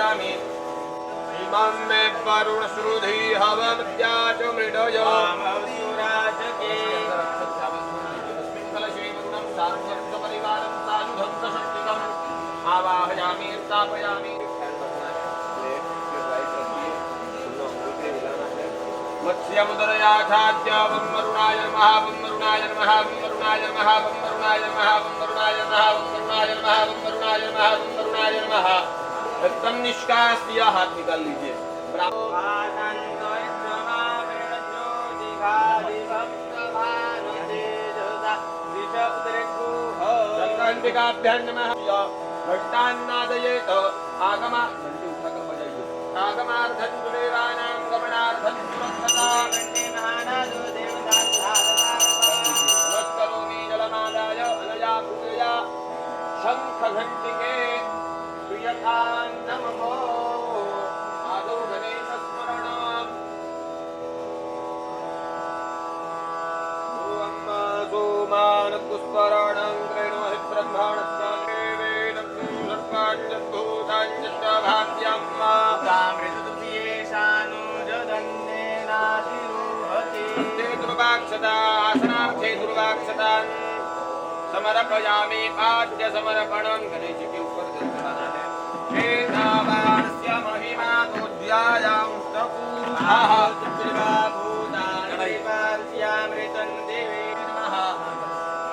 स्थापयामि इमं मे वरुण श्रुधि हवमद्या च मृडय सुराजके परिवारं सायुधं सशक्तिकम् आवाहयामि स्थापयामि मत्स्यमुदरयाखाद्य वं वरुणाय नमः वं वरुणाय नमः वं वरुणाय नमः वं वरुणाय नमः वं वरुणाय नमः वं वरुणाय नमः वं वरुणाय नमः वं वरुणाय नमः एकदम निष्कासिया हाथ निकाल लीजिए संकल्पिकाभ्यां नमः घट्टान्नादयेत आगमा आगमार्थं सुदेवानां गमनार्थं सुरक्षता महानादो नमस्करोमि जलमादाय अनया पूजया शंखघण्टिके प्रियतां नमो आदौ गणेशस्मरणम् ॐ सोमानपुष्पराणं कृणोहि ब्रह्माणस्य देवेन सर्वाण्यद्भूतान्यष्टभाग्यं ते दुर्वाक्षता आसनार्थे दुर्वाक्षता समर्पयामि पाद्य समर्पणं गणेश के ऊपर जल चढ़ाना है वेदावास्य महिमा तोज्यायां सपूर्वाः भूतामृतं देवे नमः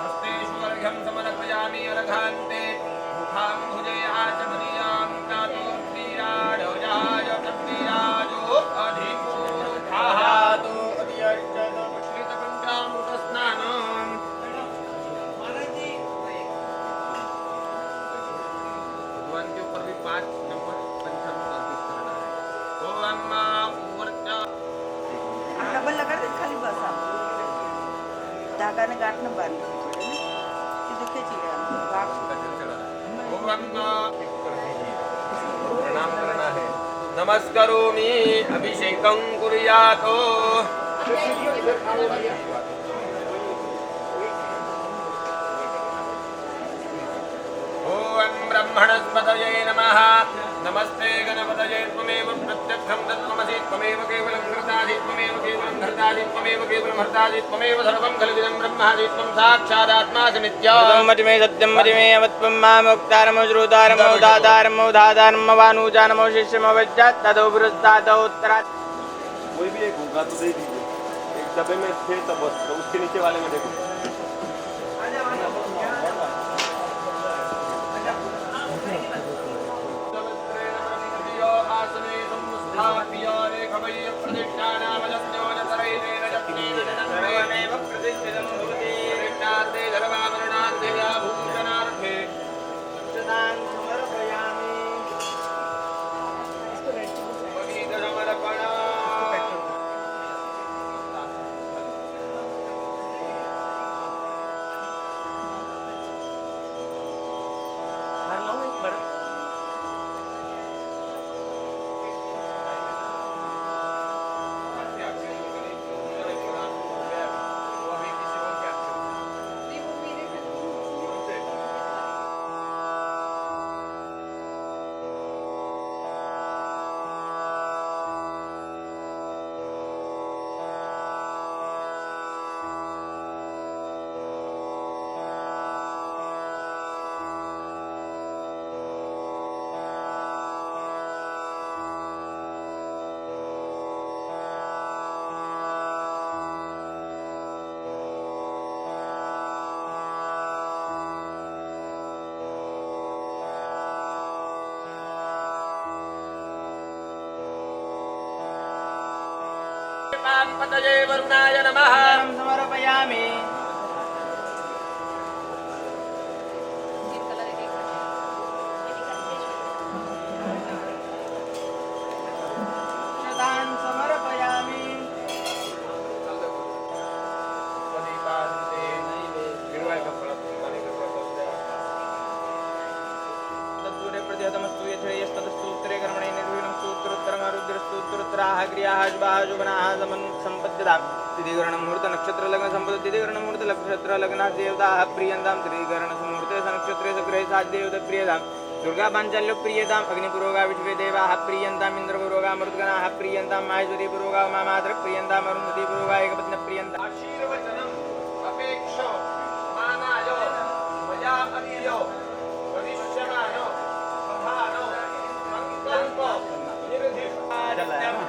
हस्तेषु अर्घ्यं समर्पयामि अर्घान्ते मुखां भुजे आचमनीयां तातो क्रीडाढोजाय प्रक्रियाजो अधिपूरुषाः तो अध्यर्चत श्रीतकण्ठामृतस्नानम् भगवान के ऊपर भी 5 नंबर पंचामृत अर्पित करना है ओम ऊर्जा डबल लगा दे खाली बस आप धागा ने गांठ न बांध सीधे खींच ले गांठ प्रणाम करना है नमस्करोमि अभिषेकं कुर्यातो ओम ब्रह्मणस्पतये नमः नमस्ते गणपतये त्वमेव प्रत्यक्षं तत्त्वमसि त्वमेव केवलं घृतासि त्वमेव केवलं धर्तासि त्वमेव केवलं हर्तासि त्वमेव सर्वं खलुदं ब्रह्मासि त्वं साक्षादात्मासि नित्यं मतिमे सत्यं मतिमे अवत्वं मामुक्तारमोदादारमोदादारमवानुजानमो शिष्यमवज्जात् तदो पुरस्तादो उत्तरात् कोई भी एक होगा तो दे दीजिए एक डब्बे में थे तब बस तो उसके नीचे वाले में देखो सर्वमेव प्रतिष्ठितं भवति सदां समर्पयामि पतये वरुणाय नमः समर्पयामि सदां समर्पयामि तद्दूरे प्रत्यतमस्तु यथस्तदस्तु उत्तरे कर्मणे निर्विघ्नं स्तोत्रोत्तरमारुद्रस्तोत्तरोत्तराः क्रियाः शुभाः शोभनाः सम्पद्यताम् तिथिकरणमुहूर्त नक्षत्र लग्न संपद तिथिकरणमुहूर्त नक्षत्र लग्नाः देवताः प्रियन्तां तिथिकरणसमुहूर्ते सनक्षत्रे सग्रहे साध्यदेवता प्रियताम् दुर्गा पांचाल्य प्रियताम अग्निपुरोगा विश्वे देवाः प्रियन्ताम इंद्रपुरोगा मरुद्गणाः प्रियन्ताम माहेश्वरी पुरोगा मामाद्र प्रियन्ताम अरुन्धती पुरोगा एकपत्नी प्रियन्ताम आशीर्वचनम अपेक्षो मानायो मया अभियो भविष्यमानो बधानो संकल्पो निर्धिष्ठाजत्यं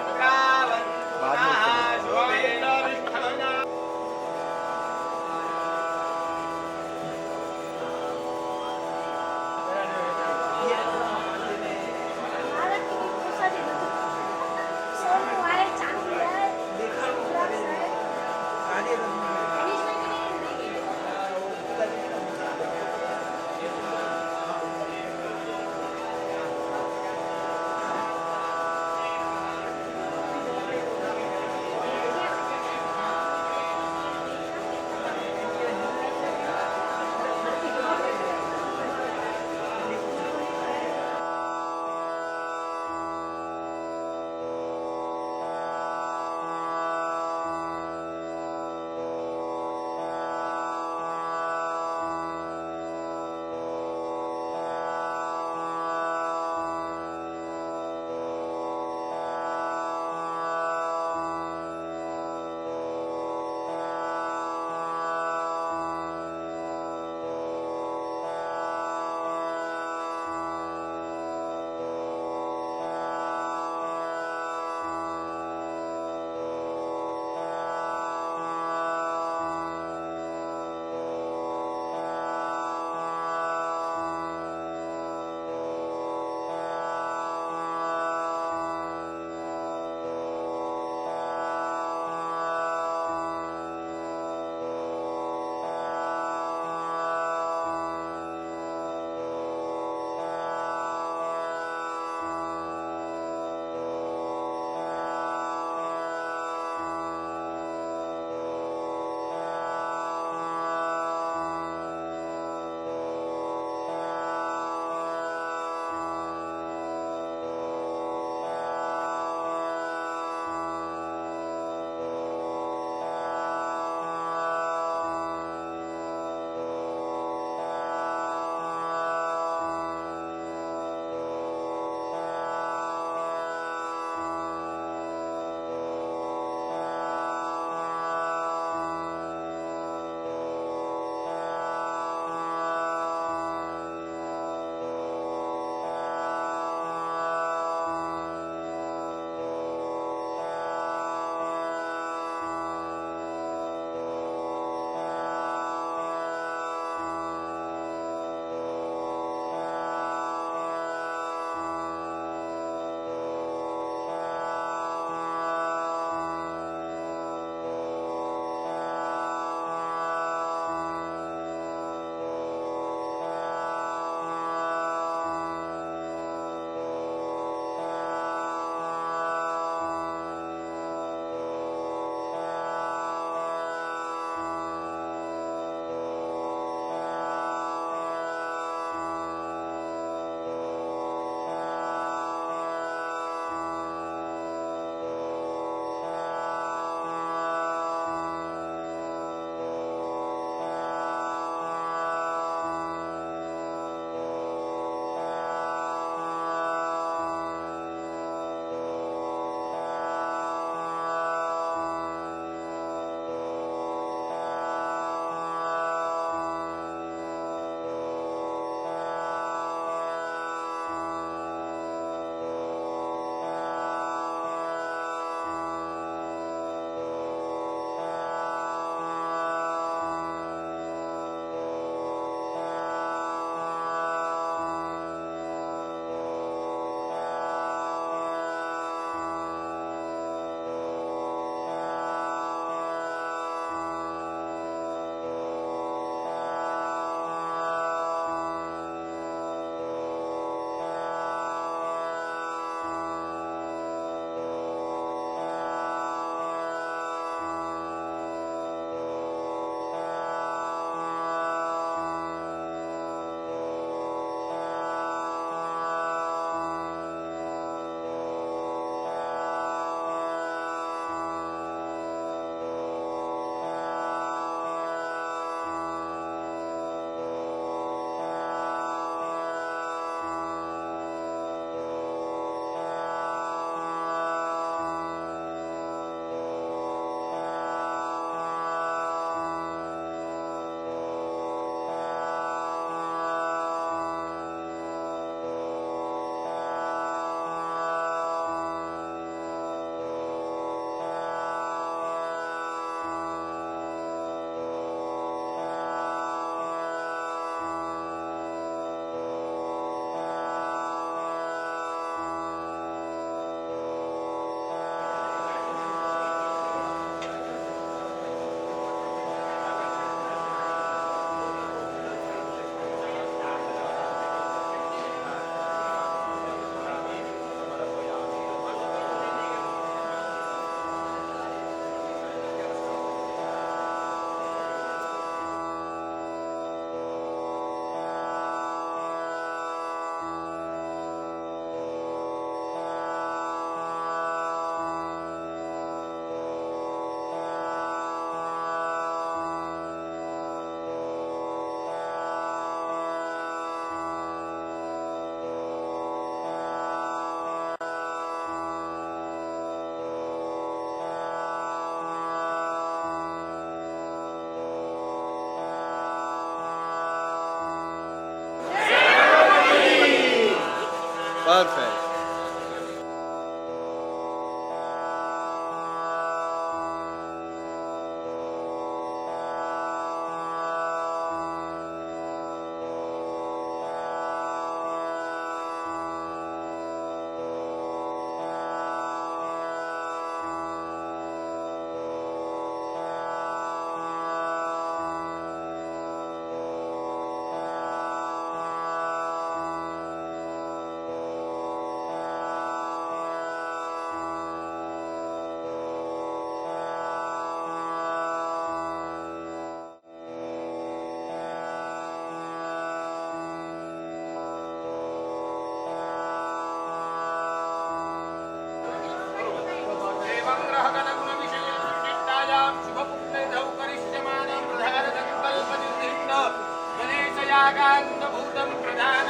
यागान्तभूतं प्रधान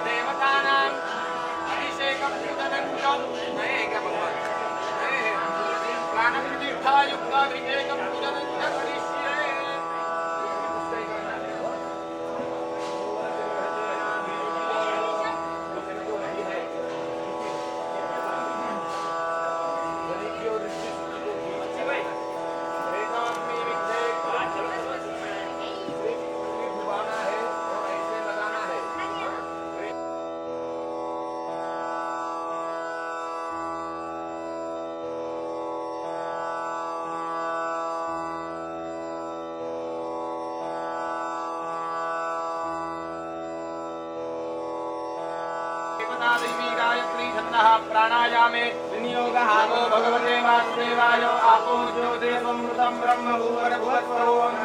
देवतानाम् अभिषेकं पूजनं प्राणप्रतिष्ठायुक्ताभिषेकं पूजनं च करिष्ये। देवी गायत्री छन्दः प्राणायामे विनियोगः नमो भगवते वासुदेवाय आपो ज्योतिरमृतं ब्रह्म भूर्भुवस्वरोऽहं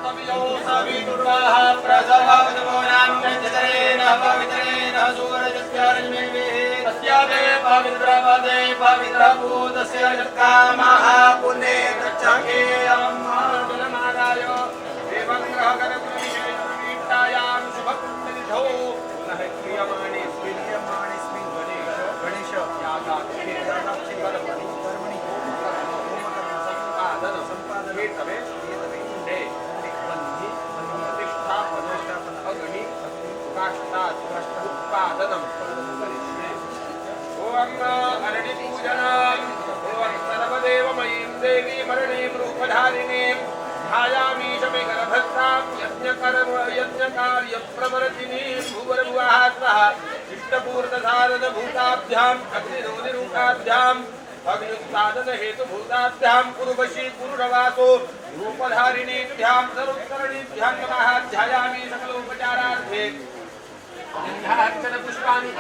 तवियो सवितुर्वाः प्रसववदमोनां नक्षत्रेण पवित्रेण सूर्यस्यारश्मिभिः तस्यादे पवित्रपदे पवित्रभूतस्य यत्कामः पुण्ये गच्छेयं जलमादाय एवं ग्रहकरप्रविशेषविष्टायां शुभकुण्डलिधौ क्रियमाणेऽस्मिन् गणेश यागाक्षे कर्मणि सम्पादने कुण्डे बन्धि प्रतिष्ठापन अग्नि काष्ठात् उत्पादनम् ॐ अरणिपूजनम् ॐ सर्वदेवमयीं देवीं मरणीं रूपधारिणीं ध्यायामीश मे गर्भस्तां यज्ञकार्यप्रवर्तिनीं भूर्भुवः स्वः इष्टपूर्तसारदभूताभ्याम् अग्निरोधिरूपाभ्याम् अग्निसाधनहेतुभूताभ्यां कुरुवशी पुरुषवासो रूपधारिणीभ्यां सर्वकरणीभ्यां नमः। ध्यायामि सकलोपचारार्थे गन्धार्चनपुष्पाणि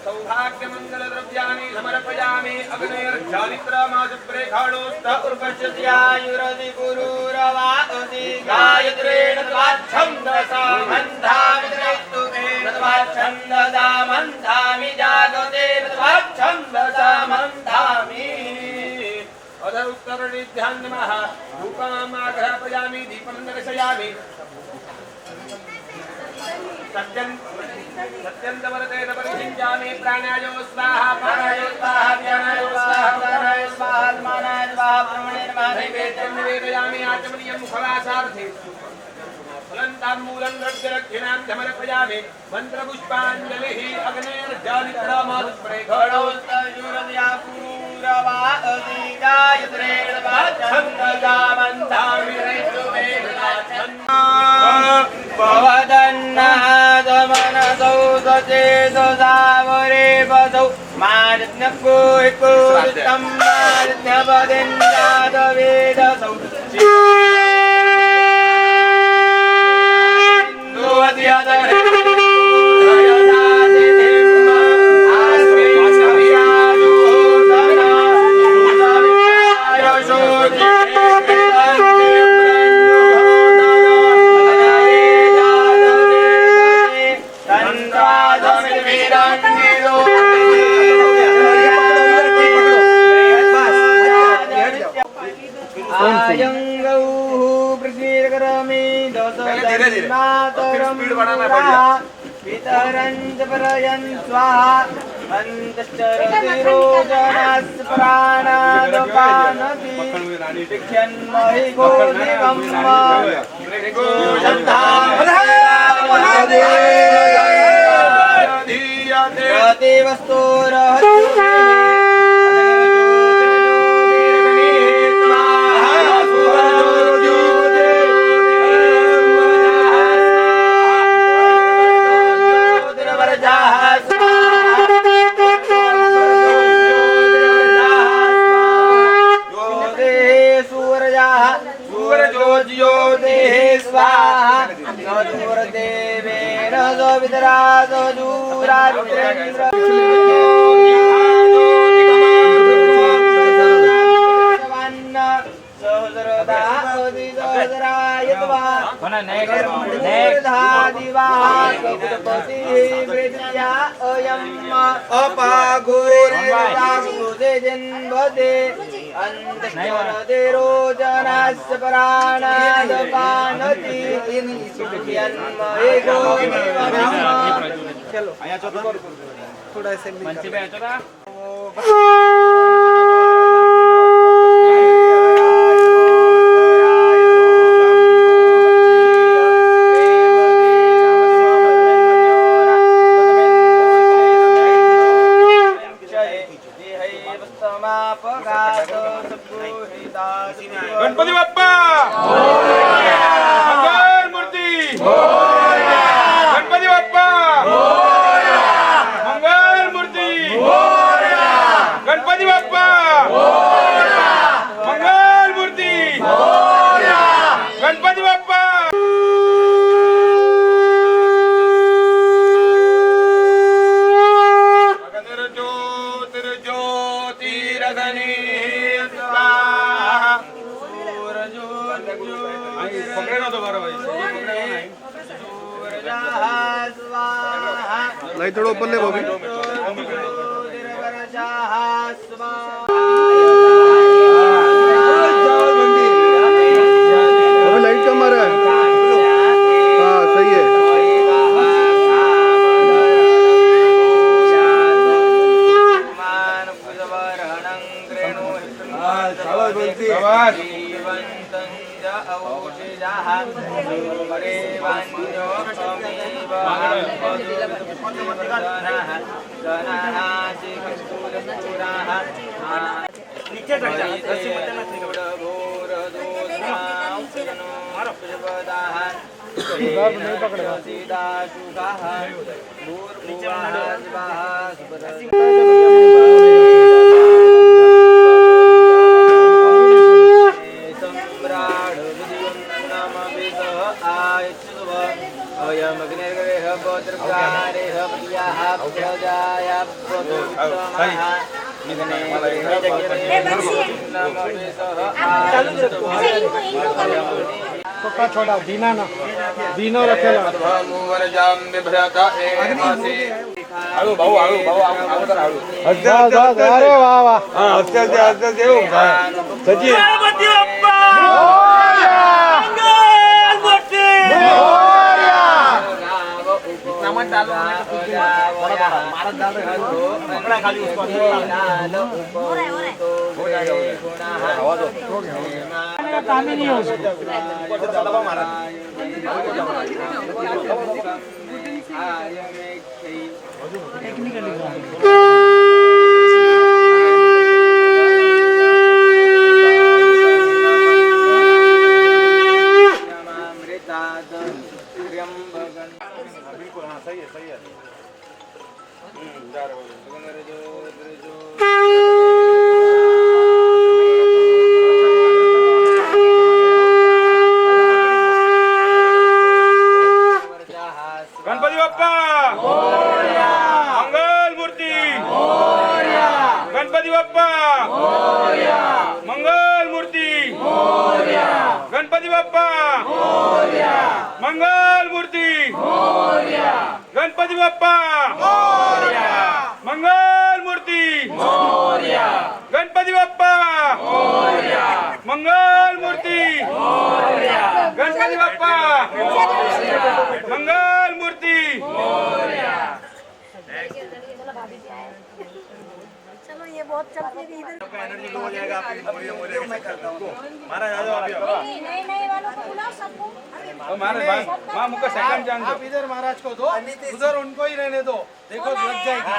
सौभाग्यमङ्गलद्रव्याणि समर्पयामि। अग्नेर्जालित्रमासप्रेखाणोऽस्तः उर्वश्यस्यायुरधि पुरुरवाति गायत्रेण त्वाच्छन्दसा मन्धामि त्रैस्तुमे त्वाच्छन्दसा मन्धामि जागतेन त्वाच्छन्दसा मन्धामि। अध उत्तरणीभ्यां नमः। धूपमाग्रापयामि दीपं दर्शयामि। सत्यन्तवरतेन परिषिञ्चामि। प्राणाय स्वाहा प्राणाय स्वाहा व्यानाय स्वाहा प्राणाय स्वाहा आत्मानाय स्वाहा ब्रह्मणे नमः। नैवेद्यं निवेदयामि आचमनीयं मुखवासार्थे फलन्ताम्बूलं द्रव्यरक्षिणां समर्पयामि। मन्त्रपुष्पाञ्जलिः अग्नेर्जालित्रमासप्रेखणोस्तयुरदया पुरुरवाति गायत्रेण त्वाच्छन्दसा मन्धामि त्रैस्तुमे भवदन्नादमनसौ सचेतसावरे पदौ मार्ज्ञकोहिकोदितं मार्ज्ञपदिन्दादवेदसौ पितरञ्च परयन् स्वाहा अन्तश्चरतिरोचनस् प्राणादपानति भिक्षन्महि गोदिवं अपाघोरे अंतस्मरतिरोचनस्य प्राणादपानति सुखियन्मये चलो थोड़ा ऐसे गणपती बाप्पा मंगल मूर्ती गणपती बाप्पा मंगल मूर्ती गणपती बाप्पा मंगल मूर्ती गणपती बाप्पा लाइट थोड़ा ऊपर ले वो भी अबे लाइट कम आ रहा है हाँ सही है छोड़ा दीना ना दीनो रखेला आळू भाऊ तर आळू अरे वाह वाह सचिन बिल्कुल हाँ सही है गणपती बाप्पा मंगल मूर्ती गणपती बाप्पा मंगल मूर्ती गणपती बाप्पा मंगल मूर्ती गणपती बाप्पा मंगल मूर्ती गणपती बाप्पा मंगल मूर्ती गणपती बाप्पा मंगल मूर्ती चलो ये बहुत चलती थी इधर एनर्जी लो हो जाएगा मैं करता हूँ महाराज आ जाओ अभी नहीं नहीं वालों को बुलाओ सबको महाराज वहाँ मुझको सेकंड जान दो आप इधर महाराज को दो उधर उनको ही रहने दो देखो लग जाएगी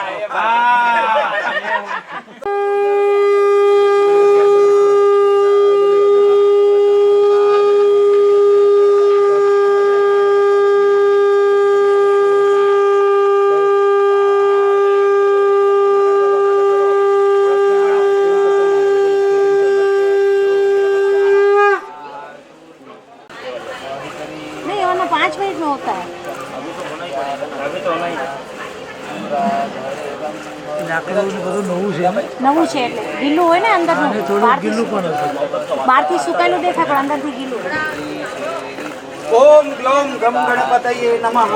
नहीं वरना 5 मिनट में होता है નવું છે એટલે ગીલું હોય ને અંદરનું બહારથી સુકાયેલું દેખાય પણ અંદરથી ગીલું ओम ग्लौम गम गणपतये नमः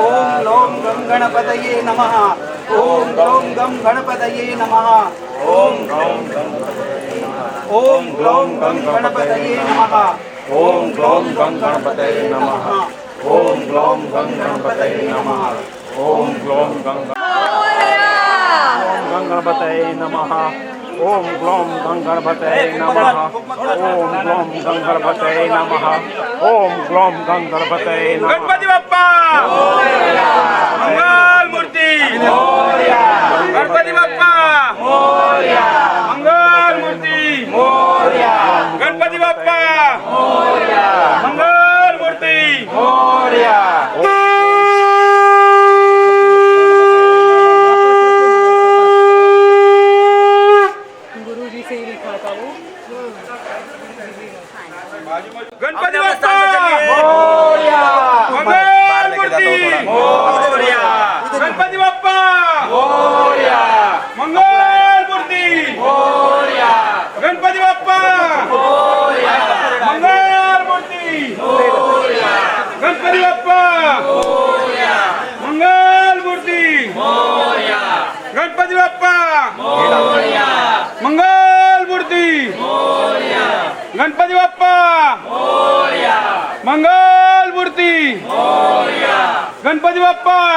ओम ग्लौम गम गणपतये नमः ओम ग्लौम गम गणपतये नमः ओम ग्लौम गम ओम ग्लौम गं गणपतये नमः। ओम ग्लौम गं गणपतये नमः। ओम ग्लौम गं गणपतये नमः। ओम ग्लौम गं गणपतये नमः। ओम ग्लौम गं गणपतये नमः। ओम ग्लौम गं गणपतये नमः। ओम ग्लौम गं गणपतये नमः। गणपति बप्पा मंगल मूर्ति गणपति बप्पा मंगल मूर्ति गणपति बप्पा मंगल मूर्ति गणपति बप्पा मंगल मूर्ति गणपति बप्पा मंगल मूर्ति गणपति बप्पा मंगल मूर्ति गणपति बप्पा मंगल मूर्ति गणपति बप्पा मंगल मूर्ति गणपति बप्पा मंगल मूर्ति गणपति बप्पा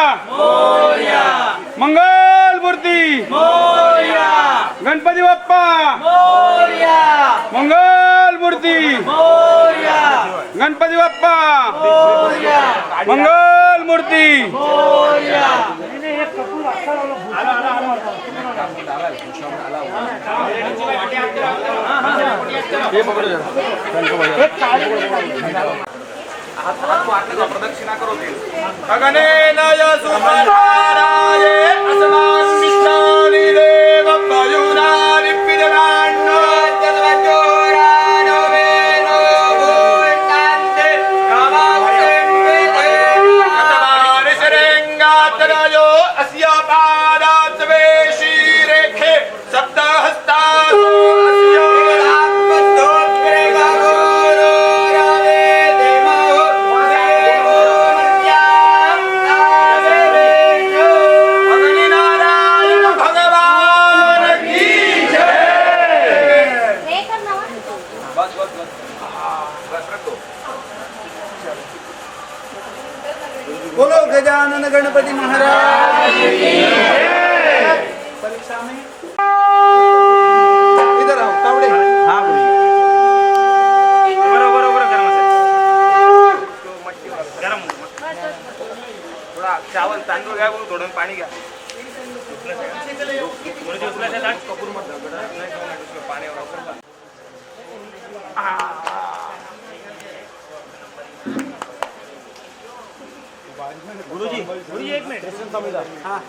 मंगल मूर्ति गणपति बप्पा मंगल मूर्ति गणपति बप्पा मंगल मूर्ति अगनेनय सुपधाराय अस्मान् मित्राणि देव पयुनानि पिदवान्नो जलजोरानो वेनो भून्नान्ते कामाक्षेम्मे अतवारि शरेङ्गातरयो अस्य पादात् वेशीरेखे सप्तहस्तासो अस्य बोलो गजानन गणपति महाराज की। परीक्षा में इधर आओ तावड़े। हाँ बरोबर गरम गरम थोडा चावल तांदूळ घ्या थोडं पाणी घ्या कपूर पाणी गुरुजी एक मिनिट हाँ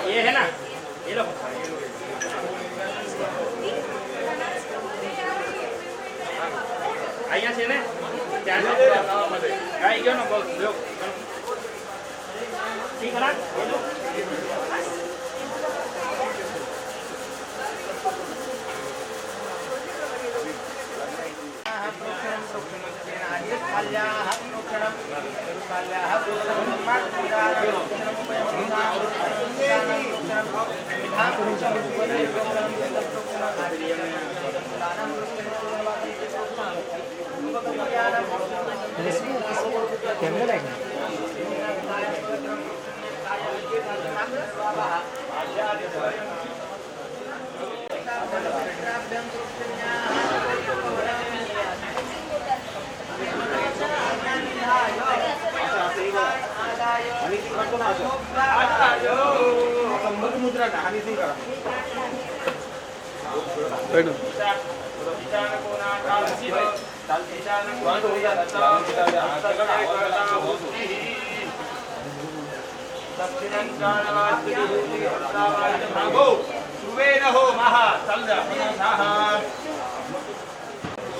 ये है ना ये लो आइया से ने काय घेऊ ना बघ ठीक है ना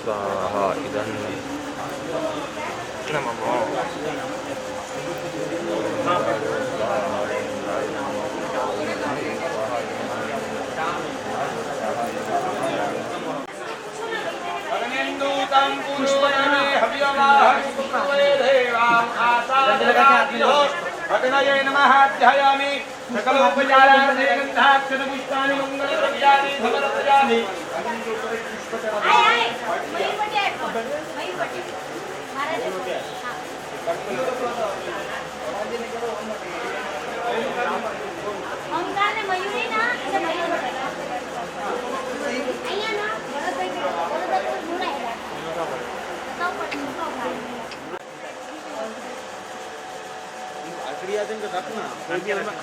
स्वाहा इदं नमः अग्निन्दूतं पुष्पणे हव्यवाहं अग्नये नमः ध्यायामि सकलोपचाराणि गन्धाक्षतपुष्पाणि मङ्गलद्रव्याणि समर्पयामि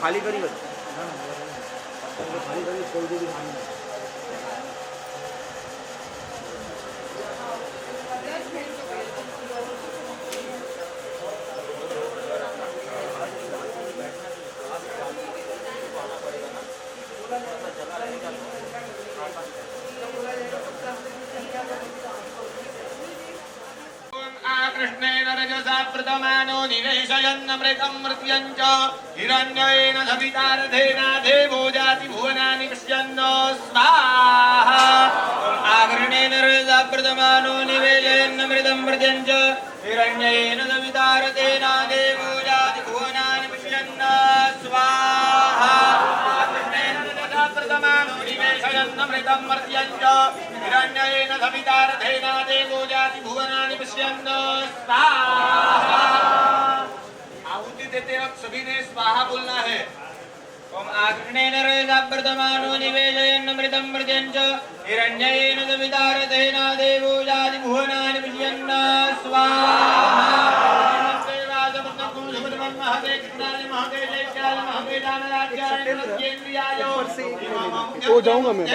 खाली करी कृष्णेन रजसा प्रतमानो निवेशयन्नमृतं मृत्यञ्च हिरण्येन सवितारथेना देवो जाति भुवनानि पश्यन् स्वाहा आगरणेन रजसा प्रतमानो निवेशयन्नमृतं मृत्यञ्च हिरण्येन सवितारथेना देवो जाति भुवनानि पश्यन् स्वाहा कृष्णेन रजसा प्रतमानो निवेशयन्नमृतं मृत्यञ्च हिरण्येन सवितारथेना देवो जाति भुवनानि पश्यन् आहुति देते वक्त सभी ने स्वाहा बोलना है। ओम आग्नेन रजसा प्रतमानो निवेशयन्नमृतं मृत्यञ्च हिरण्येन सवितारथेन देवो जाति भुवनानि पश्यन् स्वाहा वो जाऊंगा मैं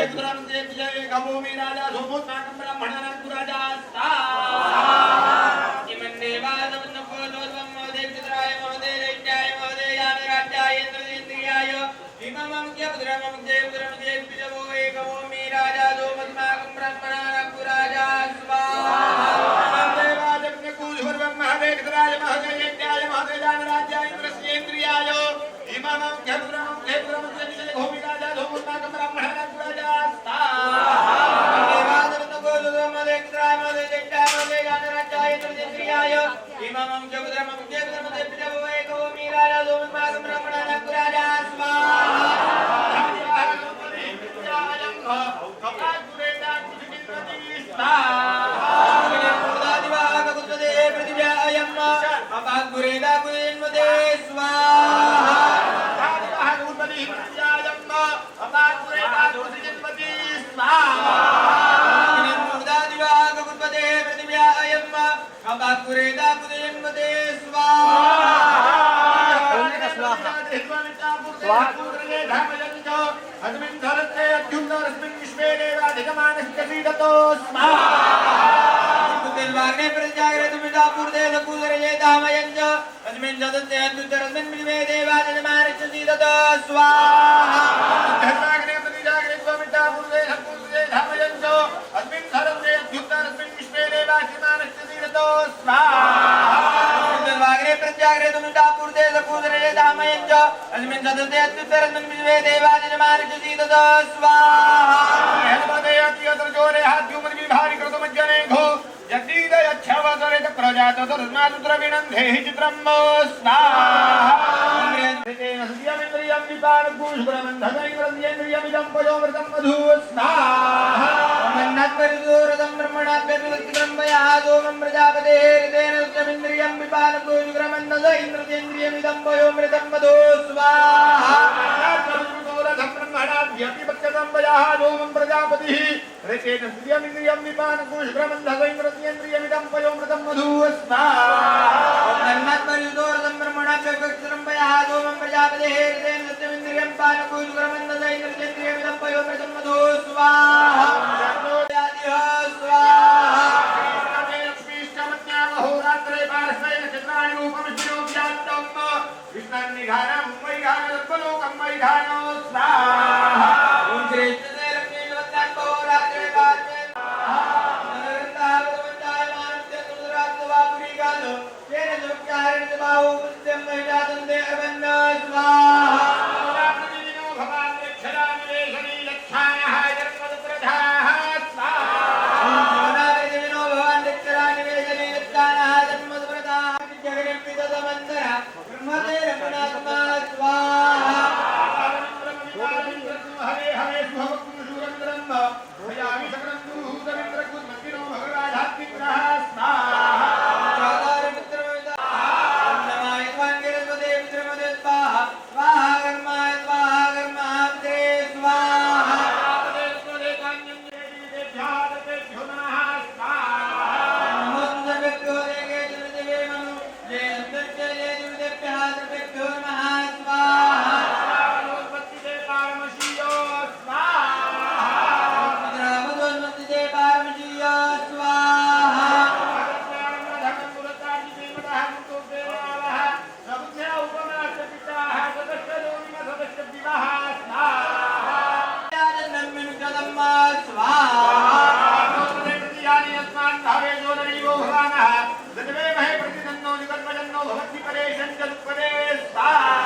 यज्ञपदे स्वाहा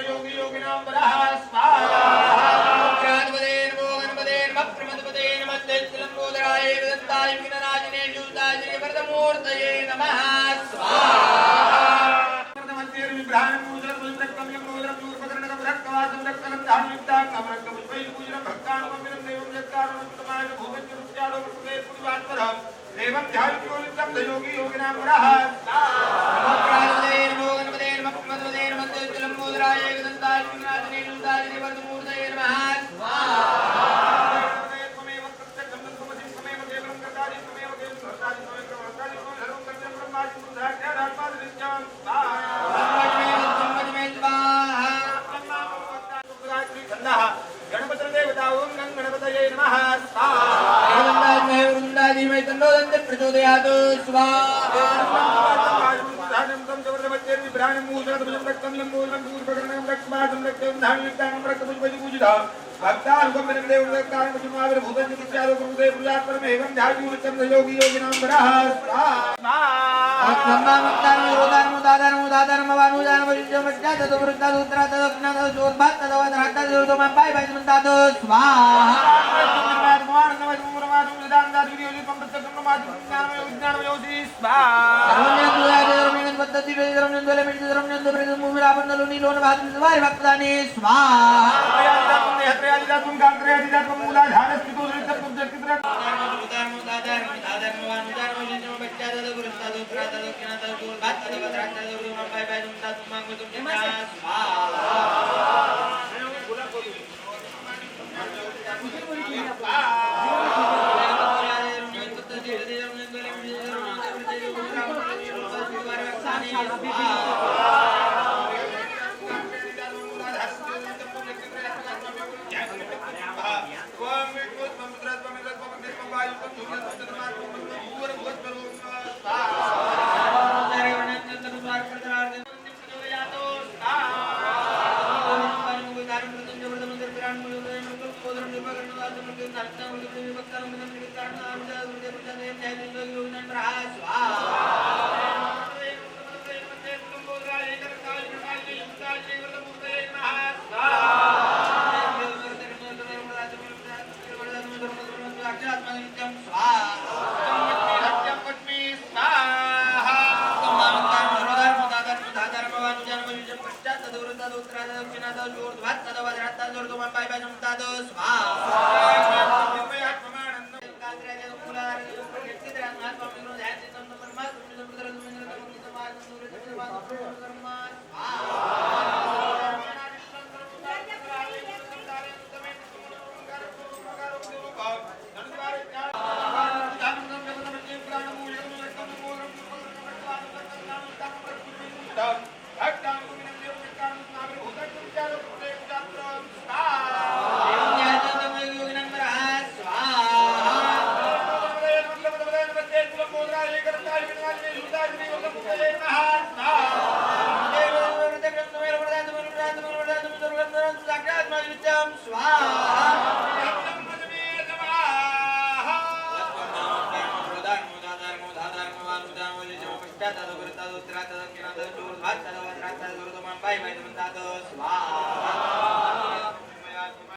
योगी योगिनां गणपति देवता ओम गणपतये नमः प्रचोदयात् स्वाहा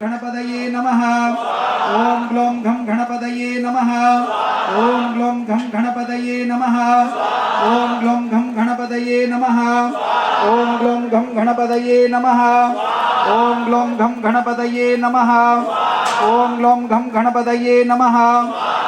गणपतये नमः। ओम ग्लों घं गणपतये नमः। ओम ग्लों घं गणपतये नमः। ओम ग्लों घं गणपतये नमः। ओम ग्लों घं गणपतये नमः। ओम ग्लों घं गणपतये नमः। ओम ग्लों घं गणपतये नमः।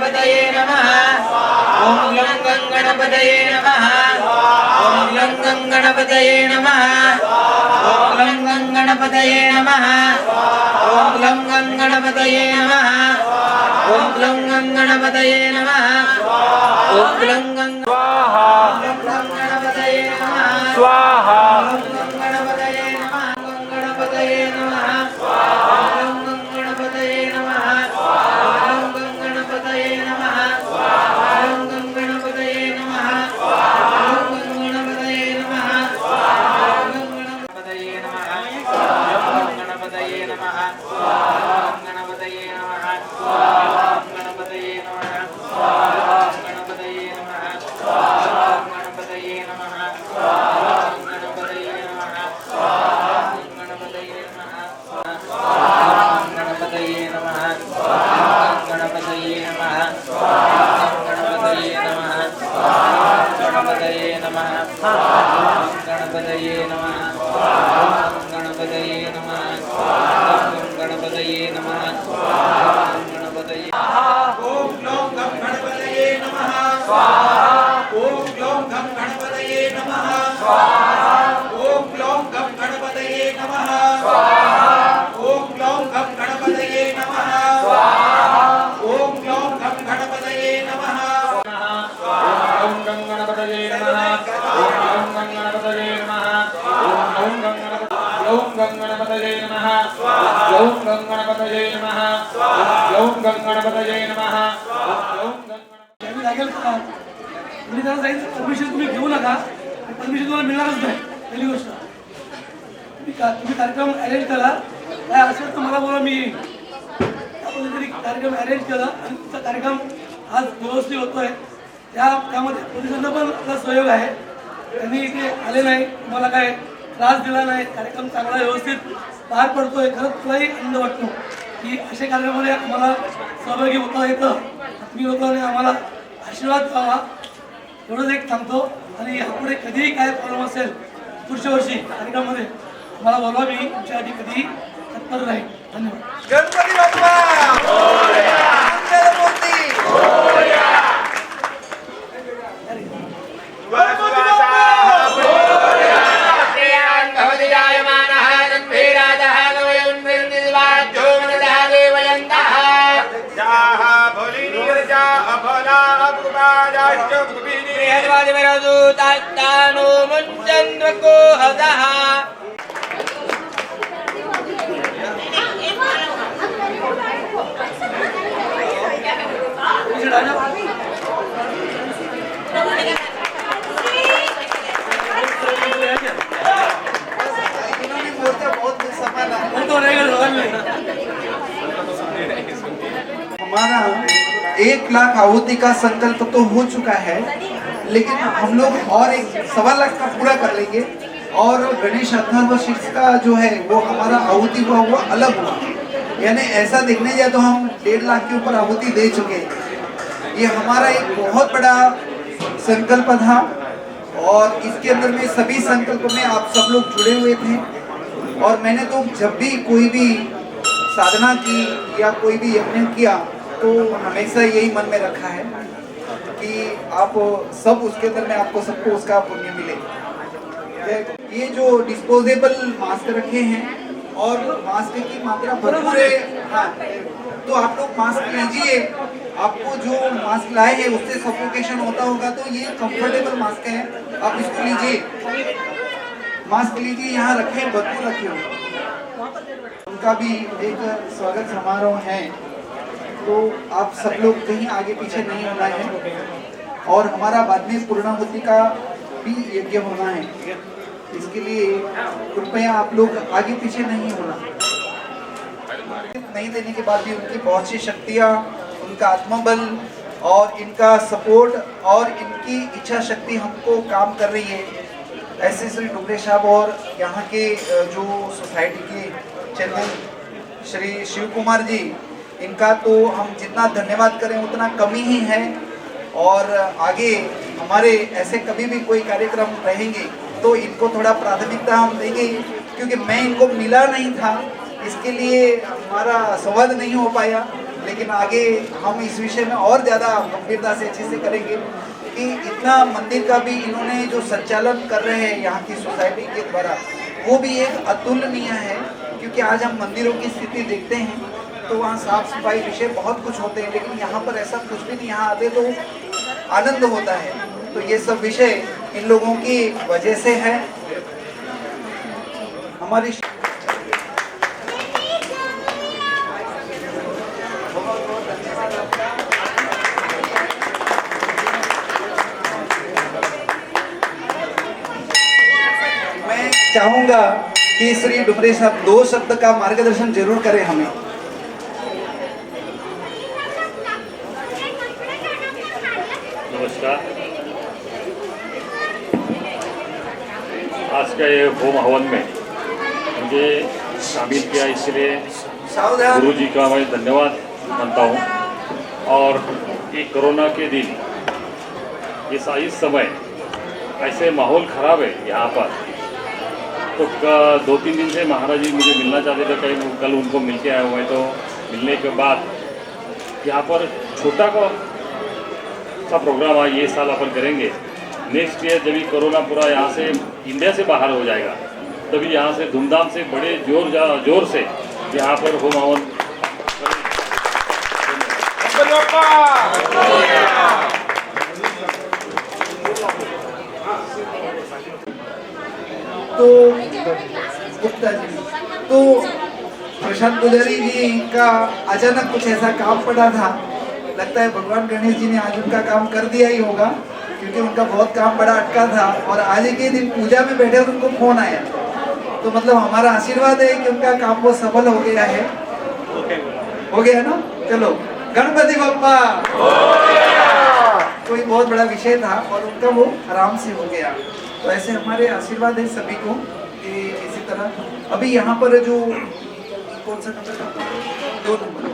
गणपतये नमः ॐ ग्लं गणपतये नमः ॐ ग्लं गणपतये नमः ॐ ग्लं गणपतये नमः ॐ ग्लं गणपतये नमः ॐ ग्लं गणपतये नमः ॐ ग्लं स्वाहा गणपतये नमः स्वाहा गणपतये नमः गणपतये नमः ॐ गणपतये नमः ॐ गणपतये नमः ॐ गणपतये नमः ॐ गणपतये नमः गणपतये नमः गणपतये नमः गणपतये नमः गणपतये नमः गणपतये नमः गणपतये नमः गणपतये नमः गणपतये नमः गणपतये नमः गणपतये नमः गणपतये नमः गणपतये नमः गणपतये नमः गणपतये नमः गणपतये नमः गणपतये ओम ग्लौम गम गणपतये नमः स्वाहा ओम ग्लौम गम गणपतये नमः स्वाहा ओम ग्लौम गम गणपतये नमः स्वाहा ओम ग्लौम गम गणपतये नमः स्वाहा ओम ग्लौम गम गणपतये नमः ओम गं गणपतये नमः ओम गं गणपतये नमः ओम गं गणपतये नमः ओम गं गणपतये नमः ओम गं गणपतये नमः ओम गं त्यावेळी लागेल का मी त्यांना सांगितलं परमिशन तुम्ही घेऊ नका परमिशन तुम्हाला मिळणारच नाही पहिली गोष्ट तुम्ही कार्यक्रम अरेंज करा काय असेल तर मला बोला मी येईन त्या पद्धतीने कार्यक्रम अरेंज केला आणि तुमचा कार्यक्रम आज व्यवस्थित होतोय त्यामध्ये पोलिसांना पण आपला सहयोग आहे त्यांनी इथे आले नाही तुम्हाला काय त्रास दिला नाही कार्यक्रम चांगला व्यवस्थित पार पडतोय खरंच तुलाही आनंद वाटतो की अशा कार्यक्रमामध्ये आम्हाला सहभागी होता येतं तुम्ही लोकांनी आम्हाला आशीर्वाद द्यावा एवढंच एक सांगतो आणि यापुढे कधीही काय प्रॉब्लेम असेल पुढच्या वर्षी कार्यक्रमामध्ये मला बोलवा मी तुमच्यासाठी कधीही तत्पर राहील धन्यवाद गणपती बाप्पा मोरया मंगलमूर्ती मोरया गणपती बाप्पा मोरया प्रियान् भवति जायमानः गम्भीराजः गवयुन्निर्निर्वाज्यो मनसः देवयन्तः जाः भोलिनीर्जा अभला अपुपाजाश्च भुविनी बृहद्वादिवरदूतात्तानो मुञ्चन्द्वको हदः इन्होंने मूर्तियां बहुत संभाला वो तो रहेगा सवाल नहीं हमारा 1 लाख आहुति का संकल्प तो हो चुका है लेकिन हम लोग और एक 1.25 लाख का पूरा कर लेंगे और गणेश अथर्व शीर्ष का जो है वो हमारा आहुति हुआ वो अलग हुआ यानी ऐसा देखने जाए तो हम 1.5 लाख के ऊपर आहुति दे चुके हैं। ये हमारा एक बहुत बड़ा संकल्प था और इसके अंदर में सभी संकल्प में आप सब लोग जुड़े हुए थे और मैंने तो जब भी कोई भी साधना की या कोई भी यज्ञ किया तो हमेशा यही मन में रखा है कि आप सब उसके अंदर में आपको सबको उसका पुण्य मिले। ये जो डिस्पोजेबल मास्क रखे हैं और मास्क की मात्रा भरपूर है हाँ, तो आप लोग मास्क लीजिए। आपको जो मास्क लाए हैं उससे सफोकेशन होता होगा तो ये कंफर्टेबल मास्क है, आप इसको लीजिए। मास्क लीजिए, यहाँ रखें, भरपूर रखे हुए। उनका भी एक स्वागत समारोह है तो आप सब लोग कहीं आगे पीछे नहीं होना है और हमारा बाद में पूर्णाहुति का भी यज्ञ होना है। इसके लिए कृपया आप लोग आगे पीछे नहीं होना। नहीं देने के बाद भी उनकी बहुत सी शक्तियाँ, उनका आत्मबल और इनका सपोर्ट और इनकी इच्छा शक्ति हमको काम कर रही है। ऐसे श्री डुबरे साहब और यहाँ के जो सोसाइटी के चेयरमैन श्री शिव कुमार जी, इनका तो हम जितना धन्यवाद करें उतना कमी ही है और आगे हमारे ऐसे कभी भी कोई कार्यक्रम रहेंगे तो इनको थोड़ा प्राथमिकता हम देंगे क्योंकि मैं इनको मिला नहीं था, इसके लिए हमारा संवाद नहीं हो पाया। लेकिन आगे हम इस विषय में और ज़्यादा गंभीरता से अच्छे से करेंगे कि इतना मंदिर का भी इन्होंने जो संचालन कर रहे हैं यहाँ की सोसाइटी के द्वारा, वो भी एक अतुलनीय है। क्योंकि आज हम मंदिरों की स्थिति देखते हैं तो वहाँ साफ सफाई विषय बहुत कुछ होते हैं, लेकिन यहाँ पर ऐसा कुछ भी नहीं। यहाँ आते तो आनंद होता है। तो ये सब विषय इन लोगों की वजह से है। हमारी मैं चाहूंगा कि श्री डुमरे साहब 2 शब्द का मार्गदर्शन जरूर करें हमें। नमस्कार। आज का ये होम हवन में मुझे शामिल किया, इसके लिए सावधान। गुरु जी का मैं धन्यवाद मानता हूँ। और ये कोरोना के दिन इस समय ऐसे माहौल ख़राब है यहाँ पर, तो 2-3 दिन से महाराज जी मुझे मिलना चाहते थे। कल उनको मिल के आए हुए, तो मिलने के बाद यहाँ पर छोटा सा प्रोग्राम आज ये साल अपन करेंगे। नेक्स्ट ईयर जब भी कोरोना पूरा यहाँ से इंडिया से बाहर हो जाएगा, तभी यहाँ से धूमधाम से बड़े जोर से यहाँ पर होम हवन तो गुप्ता जी, तो प्रशांत पुजारी जी का अचानक कुछ ऐसा काम पड़ा था। लगता है भगवान गणेश जी ने आज उनका काम कर दिया ही होगा, क्योंकि उनका बहुत काम बड़ा अटका था। और आज के दिन पूजा में बैठे तो उनको फोन आया, तो मतलब हमारा आशीर्वाद है कि उनका काम वो सफल हो गया है। हो गया ना? चलो गणपति बप्पा। कोई बहुत बड़ा विषय था और उनका वो आराम से हो गया। तो ऐसे हमारे आशीर्वाद है सभी को कि इसी तरह अभी यहाँ पर जो कौन सा नंबर 2 नंबर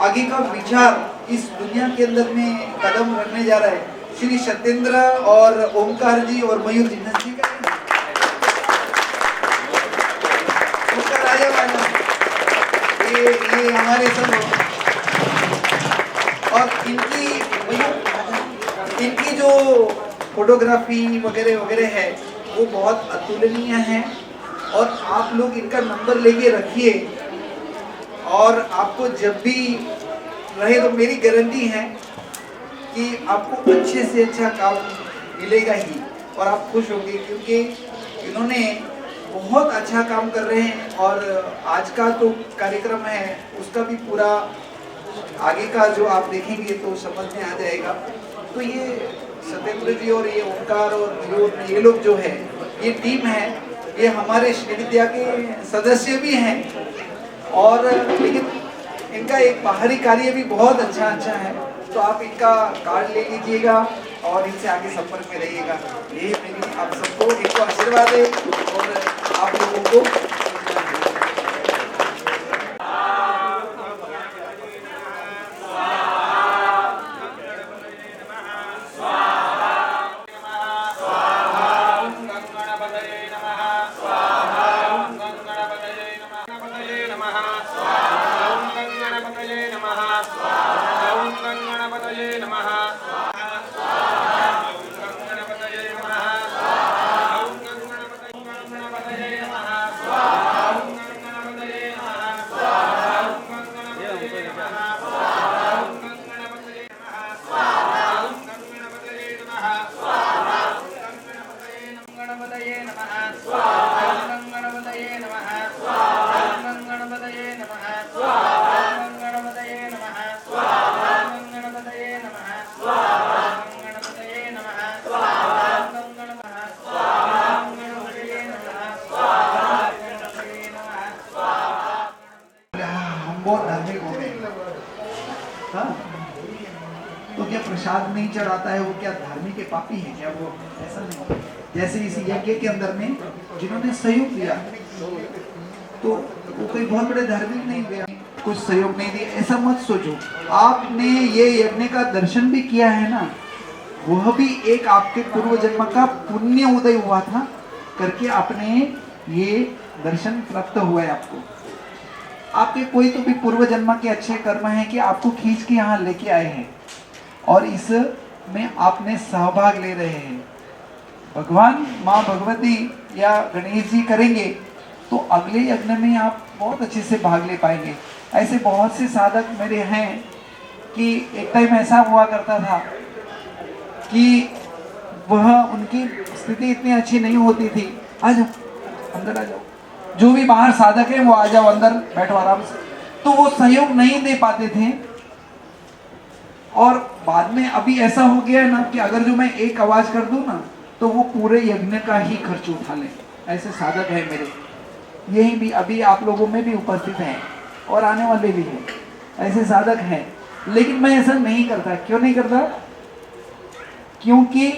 आगे का विचार इस दुनिया के अंदर में कदम रखने जा रहा है श्री सत्येंद्र और ओमकार जी और मयूर जी। नजदीक ओमकार राजा वाला ये हमारे सब, और इनकी जो फोटोग्राफी वगैरह वगैरह है वो बहुत अतुलनीय है। और आप लोग इनका नंबर लेके रखिए, और आपको जब भी रहे तो मेरी गारंटी है कि आपको अच्छे से अच्छा काम मिलेगा ही, और आप खुश होंगे, क्योंकि इन्होंने बहुत अच्छा काम कर रहे हैं। और आज का तो कार्यक्रम है उसका भी पूरा आगे का जो आप देखेंगे तो समझ में आ जाएगा। तो ये सत्येंद्र जी और ये ओमकार और मयूर, ये लोग जो है, ये टीम है, ये हमारे श्री विद्या के सदस्य भी हैं। और लेकिन इनका एक बाहरी कार्य भी बहुत अच्छा है। तो आप इनका कार्ड ले लीजिएगा और इनसे आगे संपर्क में रहिएगा। ये मेरी आप सबको इनको आशीर्वाद है और आप लोगों को बहुत धार्मिक हो गए। हाँ? तो क्या प्रसाद नहीं चढ़ाता है वो क्या धार्मिक के पापी है क्या? वो ऐसा नहीं। जैसे इस यज्ञ के अंदर में जिन्होंने सहयोग दिया तो वो कोई बहुत बड़े धार्मिक नहीं हुए, कुछ सहयोग नहीं दिया, ऐसा मत सोचो। आपने ये यज्ञ का दर्शन भी किया है ना, वह भी एक आपके पूर्व जन्म का पुण्य उदय हुआ था करके आपने ये दर्शन प्राप्त हुआ है आपको। आपके कोई तो भी पूर्व जन्म के अच्छे कर्म हैं कि आपको खींच के यहाँ लेके आए हैं और इस में आपने सहभाग ले रहे हैं। भगवान माँ भगवती या गणेश जी करेंगे तो अगले यज्ञ में आप बहुत अच्छे से भाग ले पाएंगे। ऐसे बहुत से साधक मेरे हैं कि एक टाइम ऐसा हुआ करता था कि वह उनकी स्थिति इतनी अच्छी नहीं होती थी। आ जाओ, अंदर आ जाओ, जो भी बाहर साधक है वो आ जाओ, अंदर बैठो आराम से। तो वो सहयोग नहीं दे पाते थे और बाद में अभी ऐसा हो गया है ना कि अगर जो मैं एक आवाज कर दूं ना तो वो पूरे यज्ञ का ही खर्च उठा लें। ऐसे साधक है मेरे, यही भी अभी आप लोगों में भी उपस्थित हैं और आने वाले भी हैं, ऐसे साधक हैं। लेकिन मैं ऐसा नहीं करता। क्यों नहीं करता? क्योंकि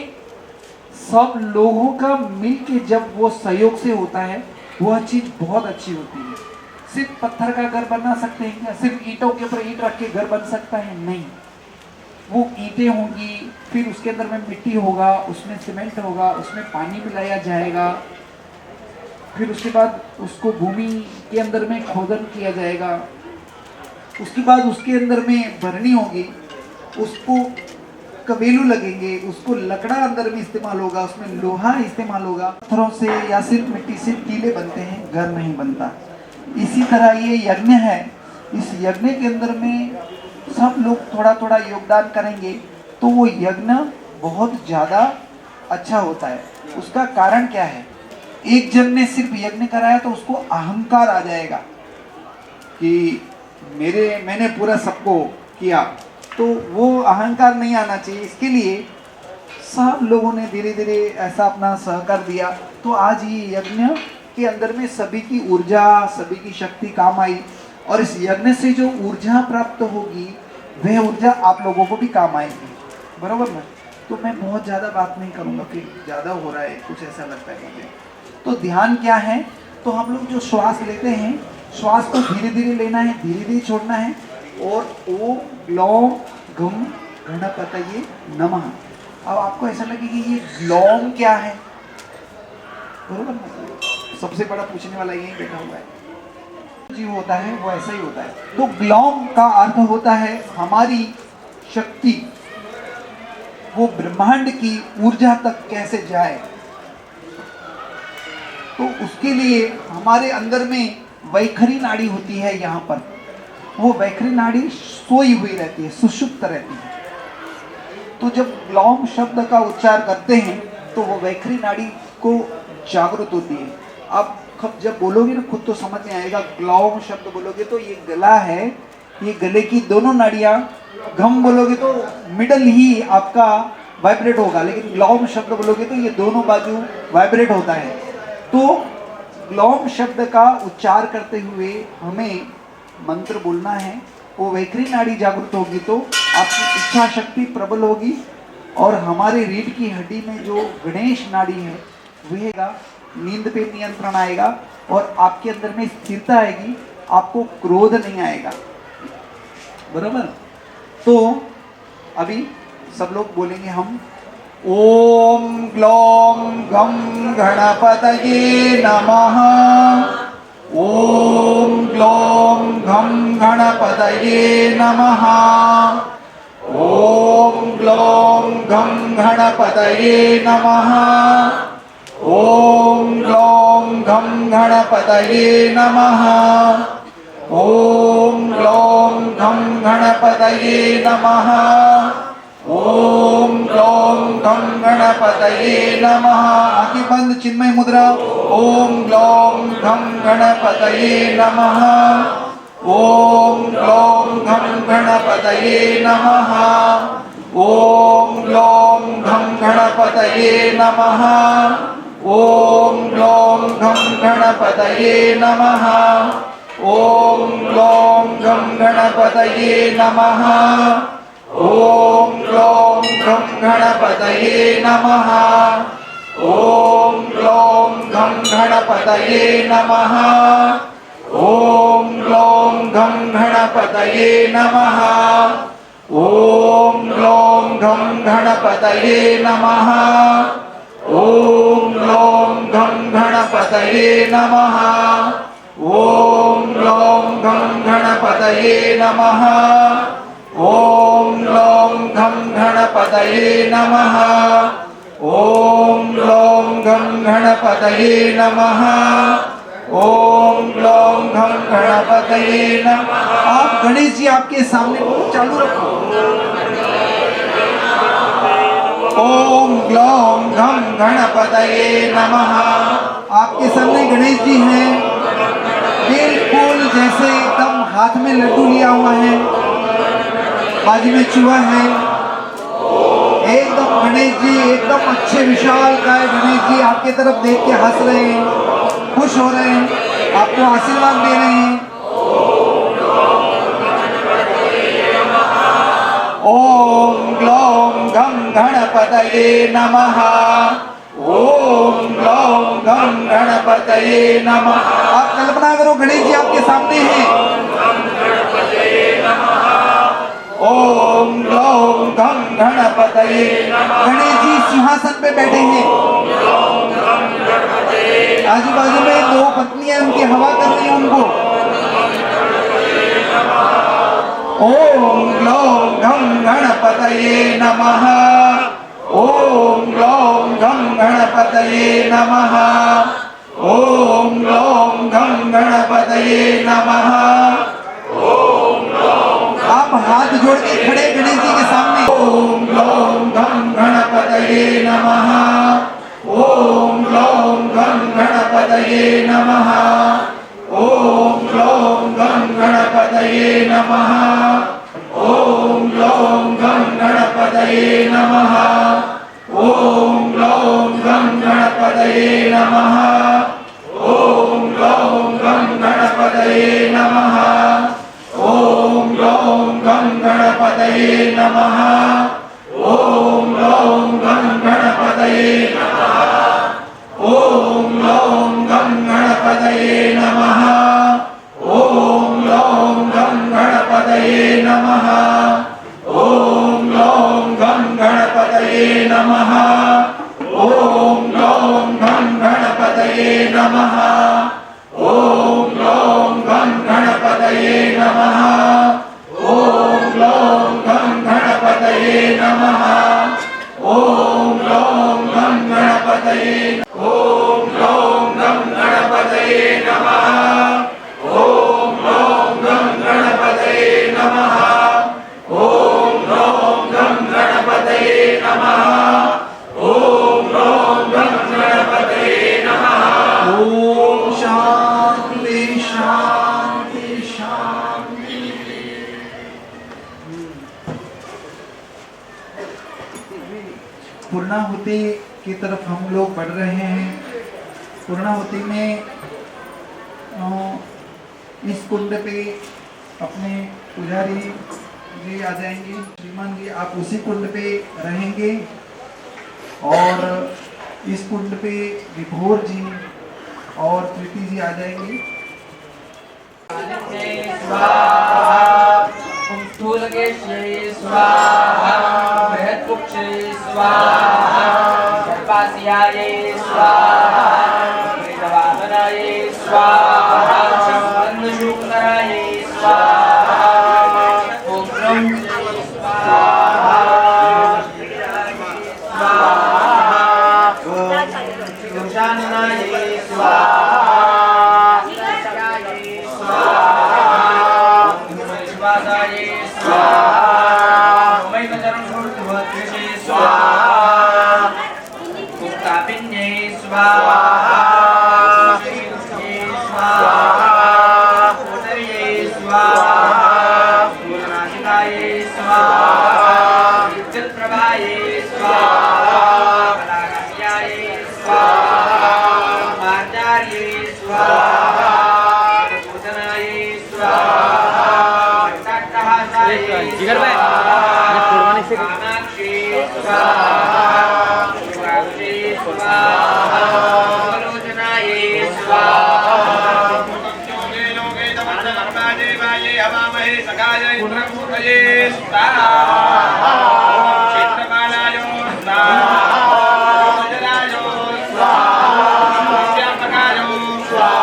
सब लोगों का मिलके जब वो सहयोग से होता है वह चीज बहुत अच्छी होती है। सिर्फ पत्थर का घर बना सकते हैं क्या? सिर्फ ईंटों के ऊपर ईंट रख के घर बन सकता है? नहीं, वो ईंटें होंगी, फिर उसके अंदर में मिट्टी होगा, उसमें सीमेंट होगा, उसमें पानी मिलाया जाएगा, फिर उसके बाद उसको भूमि के अंदर में खोदन किया जाएगा, उसके बाद उसके अंदर में भरनी होगी, उसको कवेलू लगेंगे, उसको लकड़ा अंदर में इस्तेमाल होगा, उसमें लोहा इस्तेमाल होगा। पत्थरों से या सिर्फ मिट्टी से टीले बनते हैं, घर नहीं बनता। इसी तरह ये यज्ञ है, इस यज्ञ के अंदर में सब लोग थोड़ा थोड़ा योगदान करेंगे तो वो यज्ञ बहुत ज़्यादा अच्छा होता है। उसका कारण क्या है? एक जन ने सिर्फ यज्ञ कराया तो उसको अहंकार आ जाएगा कि मैंने पूरा सबको किया, तो वो अहंकार नहीं आना चाहिए। इसके लिए सब लोगों ने धीरे धीरे ऐसा अपना सहकार दिया तो आज ये यज्ञ के अंदर में सभी की ऊर्जा, सभी की शक्ति काम आई और इस यज्ञ से जो ऊर्जा प्राप्त होगी वह ऊर्जा आप लोगों को भी काम आएगी। बरोबर ना? तो मैं बहुत ज़्यादा बात नहीं करूँगा, फिर ज़्यादा हो रहा है कुछ ऐसा लगता है मुझे। तो ध्यान क्या है? तो हम लोग जो श्वास लेते हैं, श्वास को धीरे धीरे लेना है, धीरे धीरे छोड़ना है और ओम ग्लौम घम गणपतये नमः। अब आपको ऐसा लगे कि ये ग्लौम क्या है? बरोबर ना? सबसे बड़ा पूछने वाला यही बैठा हुआ है। जीव होता है वो ऐसा ही होता है। तो ग्लौम का अर्थ होता है हमारी शक्ति वो ब्रह्मांड की ऊर्जा तक कैसे जाए। तो उसके लिए हमारे अंदर में वैखरी नाड़ी होती है, यहाँ पर वो वैखरी नाड़ी सोई हुई रहती है, सुषुप्त रहती है। तो जब ग्लौम शब्द का उच्चार करते हैं तो वो वैखरी नाड़ी को जागृत होती है। आप जब बोलोगे ना खुद तो समझ में आएगा। ग्लौम शब्द बोलोगे तो ये गला है, ये गले की दोनों नाड़ियाँ, घम बोलोगे तो मिडल ही आपका वाइब्रेट होगा, लेकिन ग्लौम शब्द बोलोगे तो ये दोनों बाजू वाइब्रेट होता है। तो ग्लौम शब्द का उच्चार करते हुए हमें मंत्र बोलना है। वो वैखरी नाड़ी जागृत होगी तो आपकी इच्छा शक्ति प्रबल होगी और हमारे रीढ़ की हड्डी में जो गणेश नाड़ी है वह नींद पे नियंत्रण आएगा और आपके अंदर में स्थिरता आएगी, आपको क्रोध नहीं आएगा। बराबर? तो अभी सब लोग बोलेंगे हम ओम ग्लौम घम गणपतये नमः। ओम ग्लौम घम गणपतये नमः। ओम ग्लौम घम गणपतये नमः। ओम ग्लौम घम गणपतये नमः। ओम ग्लौम घम गणपतये नमः। ओम ग्लौम घम गणपतये नमः। आंखें बंद, चिन्मय मुद्रा। ओम ग्लौम घम गणपतये नमः। ओम ग्लौम घम गणपतये नमः। ओम ग्लौम घम गणपतये नमः। ओम ग्लौम घम गणपतये नमः। ओम ग्लौम घम गणपतये नमः। ओम ग्लौम घम गणपतये नमः। ओम ग्लौम घम गणपतये नमः। ओम ग्लौम घम गणपतये नमः। ओम ग्लौम घम गणपतये नमः। ओम ग्लौम घम गणपतये नमः। ॐ ग्लौं घं गणपतये नमः। ॐ ग्लौं घं गणपतये नमः। ॐ ग्लौं घं गणपतये नमः। ओम ग्लौं घं गणपतये नमः। आप गणेश जी आपके सामने चालू रखो। ओम ग्लौं घं गणपतये नमः। आपके सामने गणेश जी हैं, बिल्कुल जैसे एकदम हाथ में लड्डू लिया हुआ है, बाजू में चूहा है। एकदम गणेश जी एकदम अच्छे विशाल काय गणेश जी आपके तरफ देख के हंस रहे हैं, खुश हो रहे हैं, आपको आशीर्वाद दे रहे हैं। ओम ग्लौं घं गणपतये नमः। ओम ग्लौं घं गणपतये नमः। आप कल्पना करो गणेश जी आपके सामने हैं। ओम ग्लौं घं गणपतये नमः। गणेश जी सिंहासन पे बैठे हैं, आजू बाजू में दो पत्नियां उनकी हवा कर रही हैं उनको। ओम ग्लौं घं गणपतये नमः। ओम ग्लौं घं गणपतये नमः। ओम ग्लौं घं गणपतये नमः। आप हाथ जोड़ के खड़े गणेश जी के सामने। ओम ग्लौं घं गणपतये नमः। ओम ग्लौं घं गणपतये नमः। ओम ग्लौं घं गणपतये नमः। ओम ग्लौं घं गणपतये नमः। ओम ग्लौं घं गणपतये नमः। ओम ग्लौं घं गणपतये नमः। ओम ग्लौं घं गणपतये नमः। ओम ग्लौं घं गणपतये नमः। ओम ग्लौं घं गणपतये नमः। ओम ग्लौं घं गणपतये नमः। ओम ग्लौं घं गणपतये नमः। ओम ग्लौं घं गणपतये नमः। ओम ग्लौं घं गणपतये नमः। ओम ग्लौं घं गणपतये नमः। ओम ग्लौं घं गणपतये। ओम ग्लौं घं गणपतये नमः। ओम ग्लौं घं गणपतये नमः। ओम ग्लौं घं गणपतये नमः। ओम ग्लौं घं गणपतये नमः। ओम शांति शांति शांति। पूर्णाहुति की तरफ हम लोग बढ़ रहे हैं। पूर्णाहुति में इस कुंड पे अपने पुजारी जी आ जाएंगे। श्रीमान जी आप उसी कुंड पे रहेंगे और इस कुंड पे विभोर जी और प्रीति जी आ जाएंगे। स्थूलकेश्यै स्वाहा, बृहत्कुक्षै स्वाहा, सर्पास्यायै स्वाहा, वृषवाहनायै स्वाहा, अन्नशूकरायै स्वाहा, ॐ ह्रौं स्वाहा, दोषाननायै स्वाहा, स्वाहायै स्वाहा, वैवचरणूर्ध्वत्रिशे स्वाहा, उत्तापिन्यै स्वाहा, श्रीरुष्यै स्वाहा, उदर्यै स्वाहा, पूर्णाशिकायै स्वाहा, विद्युत्प्रभायै स्वाहा, कलाकस्यायै स्वाहा, आचार्यै स्वाहा, पूजनायै स्वाहा, जिगर भाई कुर्बानी से कामाक्षी स्वाहा, शिवाक्षी स्वाहा, आलोचनायै स्वाहा, योगे योगे तमन्नमर्मा देवाये हवामहे सखायै इंद्रभूतये स्वाहा। क्षेत्रपालाय स्वाहा, वज्राय स्वाहा, विद्यापकाय स्वाहा,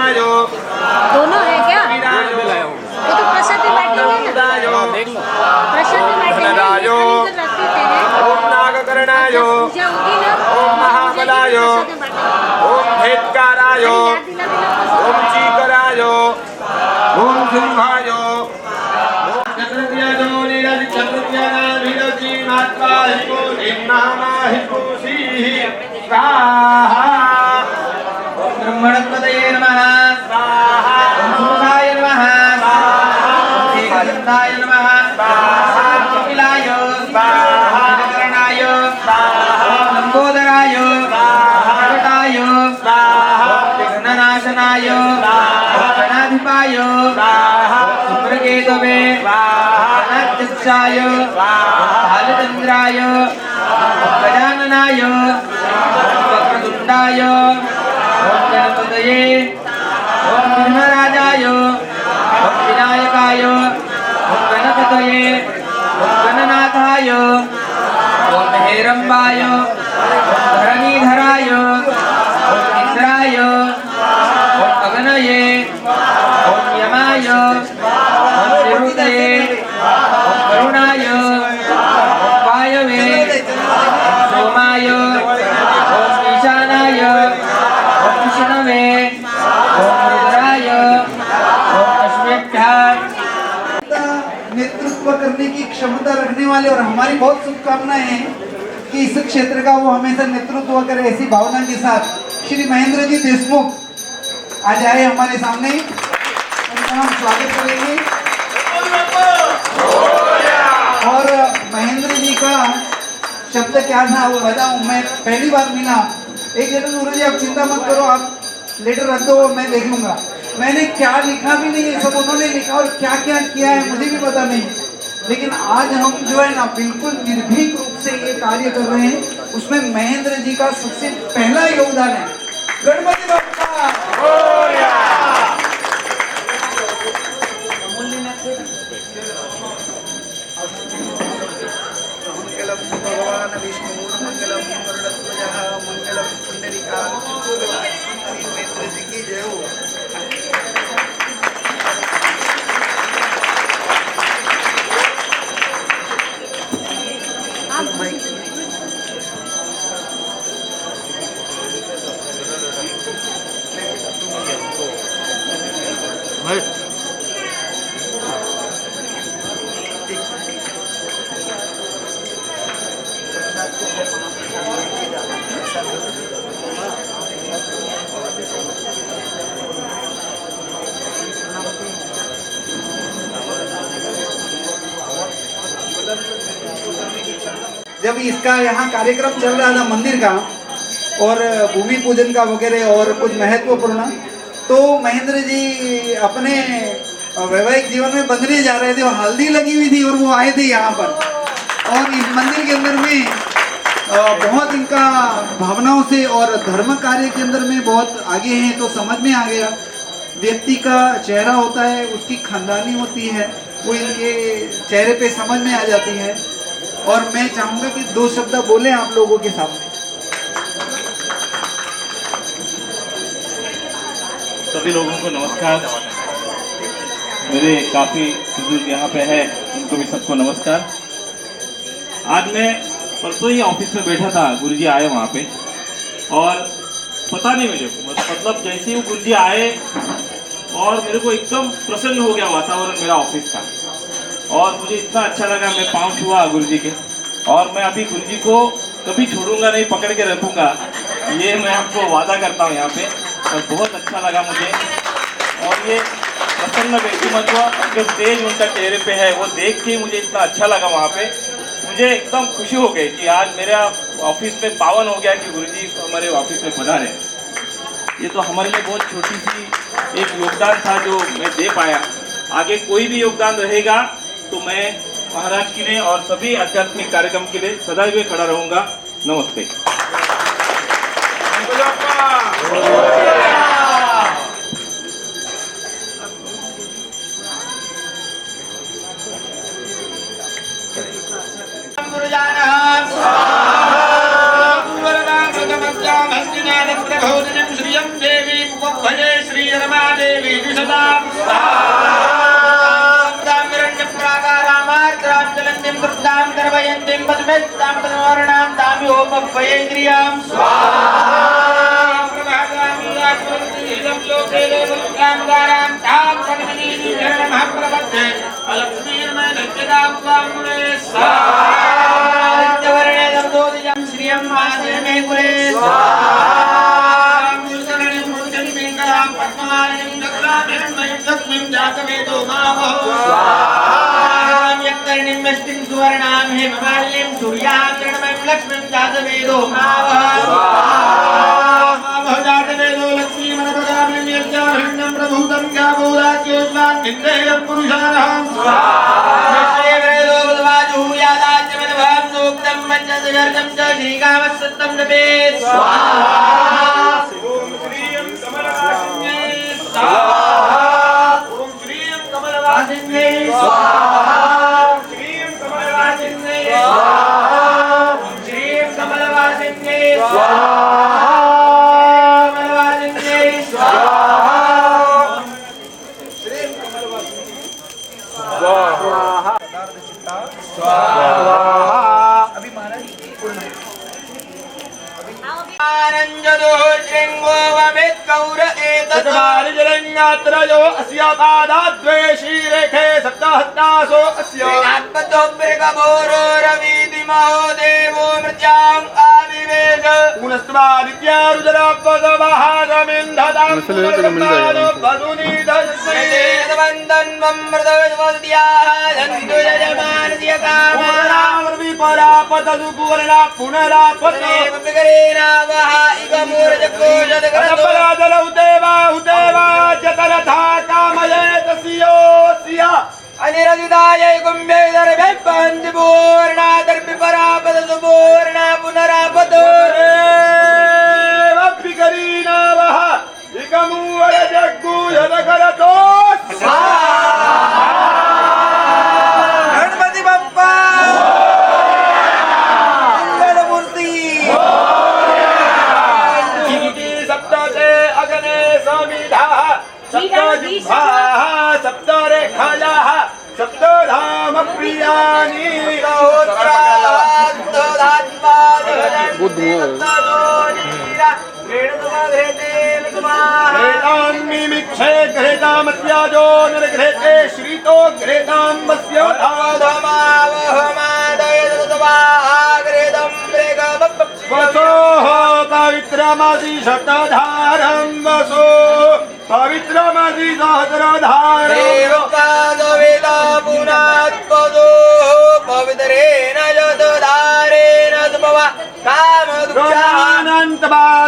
दोनों है क्या? वो तो प्रसाद भी बांटेंगे ना, प्रसाद भी बांटेंगे। रखते हैं ओम नागकर्णाय पूजा होगी ना, ओम महाबलाय प्रसाद में बांटेंगे। ओम भेदकाराय याद दिला दिला प्रसाद। ओम चीकराय ओम सिंहाय चक्रव्याजो नीरज चक्रव्यानाभिरजी मात्वा हिको निन्नामा हिकोसी स्वाहा ब्रह्मणपतये नमः, स्वाहा ओम सुखाय नमः, ओम एकदन्ताय नमः, ओम कपिलाय, ओम करणाय, ओम लंबोदराय, ओम विकटाय, ओम विघ्ननाशनाय, ओम गणाधिपाय, ओम सुमृगेतवे, ओम गणाध्यक्षाय, ओम भालचन्द्राय, ओम गजाननाय, ओम वक्रतुण्डाय, ओम गणपतये, ओम विघ्नराजाय, ओम विनायकाय, ओम गणपतये, ओम गणनाथाय, ओम हेरम्बाय, ओम धरणीधराय, ओम इंद्राय, ओम अग्नये, ओम यमाय, ओम निरुतये, ओम करुणाय, ओम वायवे, ओम सोमाय, ओम ईशानाय, ओम विष्णवे, ओम रुद्राय, ओम अश्वेभ्याय। नेतृत्व करने की क्षमता रखने वाले और हमारी बहुत शुभकामनाएं हैं कि इस क्षेत्र का वो हमेशा नेतृत्व करे। ऐसी भावना के साथ श्री महेंद्र जी देशमुख आज आए हमारे सामने, उनका हम स्वागत करेंगे। और महेंद्र जी का शब्द क्या था वो बताऊं। मैं पहली बार मिला, एक जन गुरु जी आप चिंता मत करो, आप लेटर रख दो, मैं देख लूंगा। मैंने क्या लिखा भी नहीं है, सब उन्होंने लिखा और क्या क्या किया है मुझे भी पता नहीं। लेकिन आज हम जो है ना बिल्कुल निर्भीक रूप से ये कार्य कर रहे हैं, उसमें महेंद्र जी का सबसे पहला योगदान है। गणपति बप्पा मोरया। मंगलम भगवान विष्णु मंगलम गरुड़ध्वजः मंगलम पुंडरीकाक्ष महेंद्र जी की जय हो। जब इसका यहाँ कार्यक्रम चल रहा था मंदिर का और भूमि पूजन का वगैरह और कुछ महत्वपूर्ण, तो महेंद्र जी अपने वैवाहिक जीवन में बंधने जा रहे थे और हल्दी लगी हुई थी और वो आए थे यहाँ पर। और इस मंदिर के अंदर में बहुत इनका भावनाओं से और धर्म कार्य के अंदर में बहुत आगे हैं, तो समझ में आ गया। व्यक्ति का चेहरा होता है, उसकी खानदानी होती है, वो इनके चेहरे पे समझ में आ जाती है। और मैं चाहूँगा कि 2 शब्द बोलें आप लोगों के सामने। सभी लोगों को नमस्कार। मेरे काफ़ी बुजुर्ग यहाँ पे हैं, उनको भी सबको नमस्कार। आज मैं परसों ही ऑफिस में बैठा था, गुरुजी आए वहाँ पे और पता नहीं मेरे को मतलब जैसे ही वो गुरुजी आए और मेरे को एकदम प्रसन्न हो गया वातावरण मेरा ऑफिस का, और मुझे इतना अच्छा लगा। मैं पाँव छुआ गुरुजी के, और मैं अभी गुरुजी को कभी छोड़ूंगा नहीं, पकड़ के रखूंगा, ये मैं आपको वादा करता हूँ यहाँ पे। और बहुत अच्छा लगा मुझे, और ये प्रसन्न व्यक्तिमत्व जो तेज उनका चेहरे पे है वो देख के मुझे इतना अच्छा लगा। वहाँ पे मुझे एकदम खुशी हो गई कि आज मेरा ऑफिस में पावन हो गया कि गुरुजी हमारे ऑफिस में पधारे। ये तो हमारे लिए बहुत छोटी सी एक योगदान था जो मैं दे पाया। आगे कोई भी योगदान रहेगा तो मैं महाराज के लिए और सभी आध्यात्मिक कार्यक्रम के लिए सदैव खड़ा रहूँगा। नमस्ते।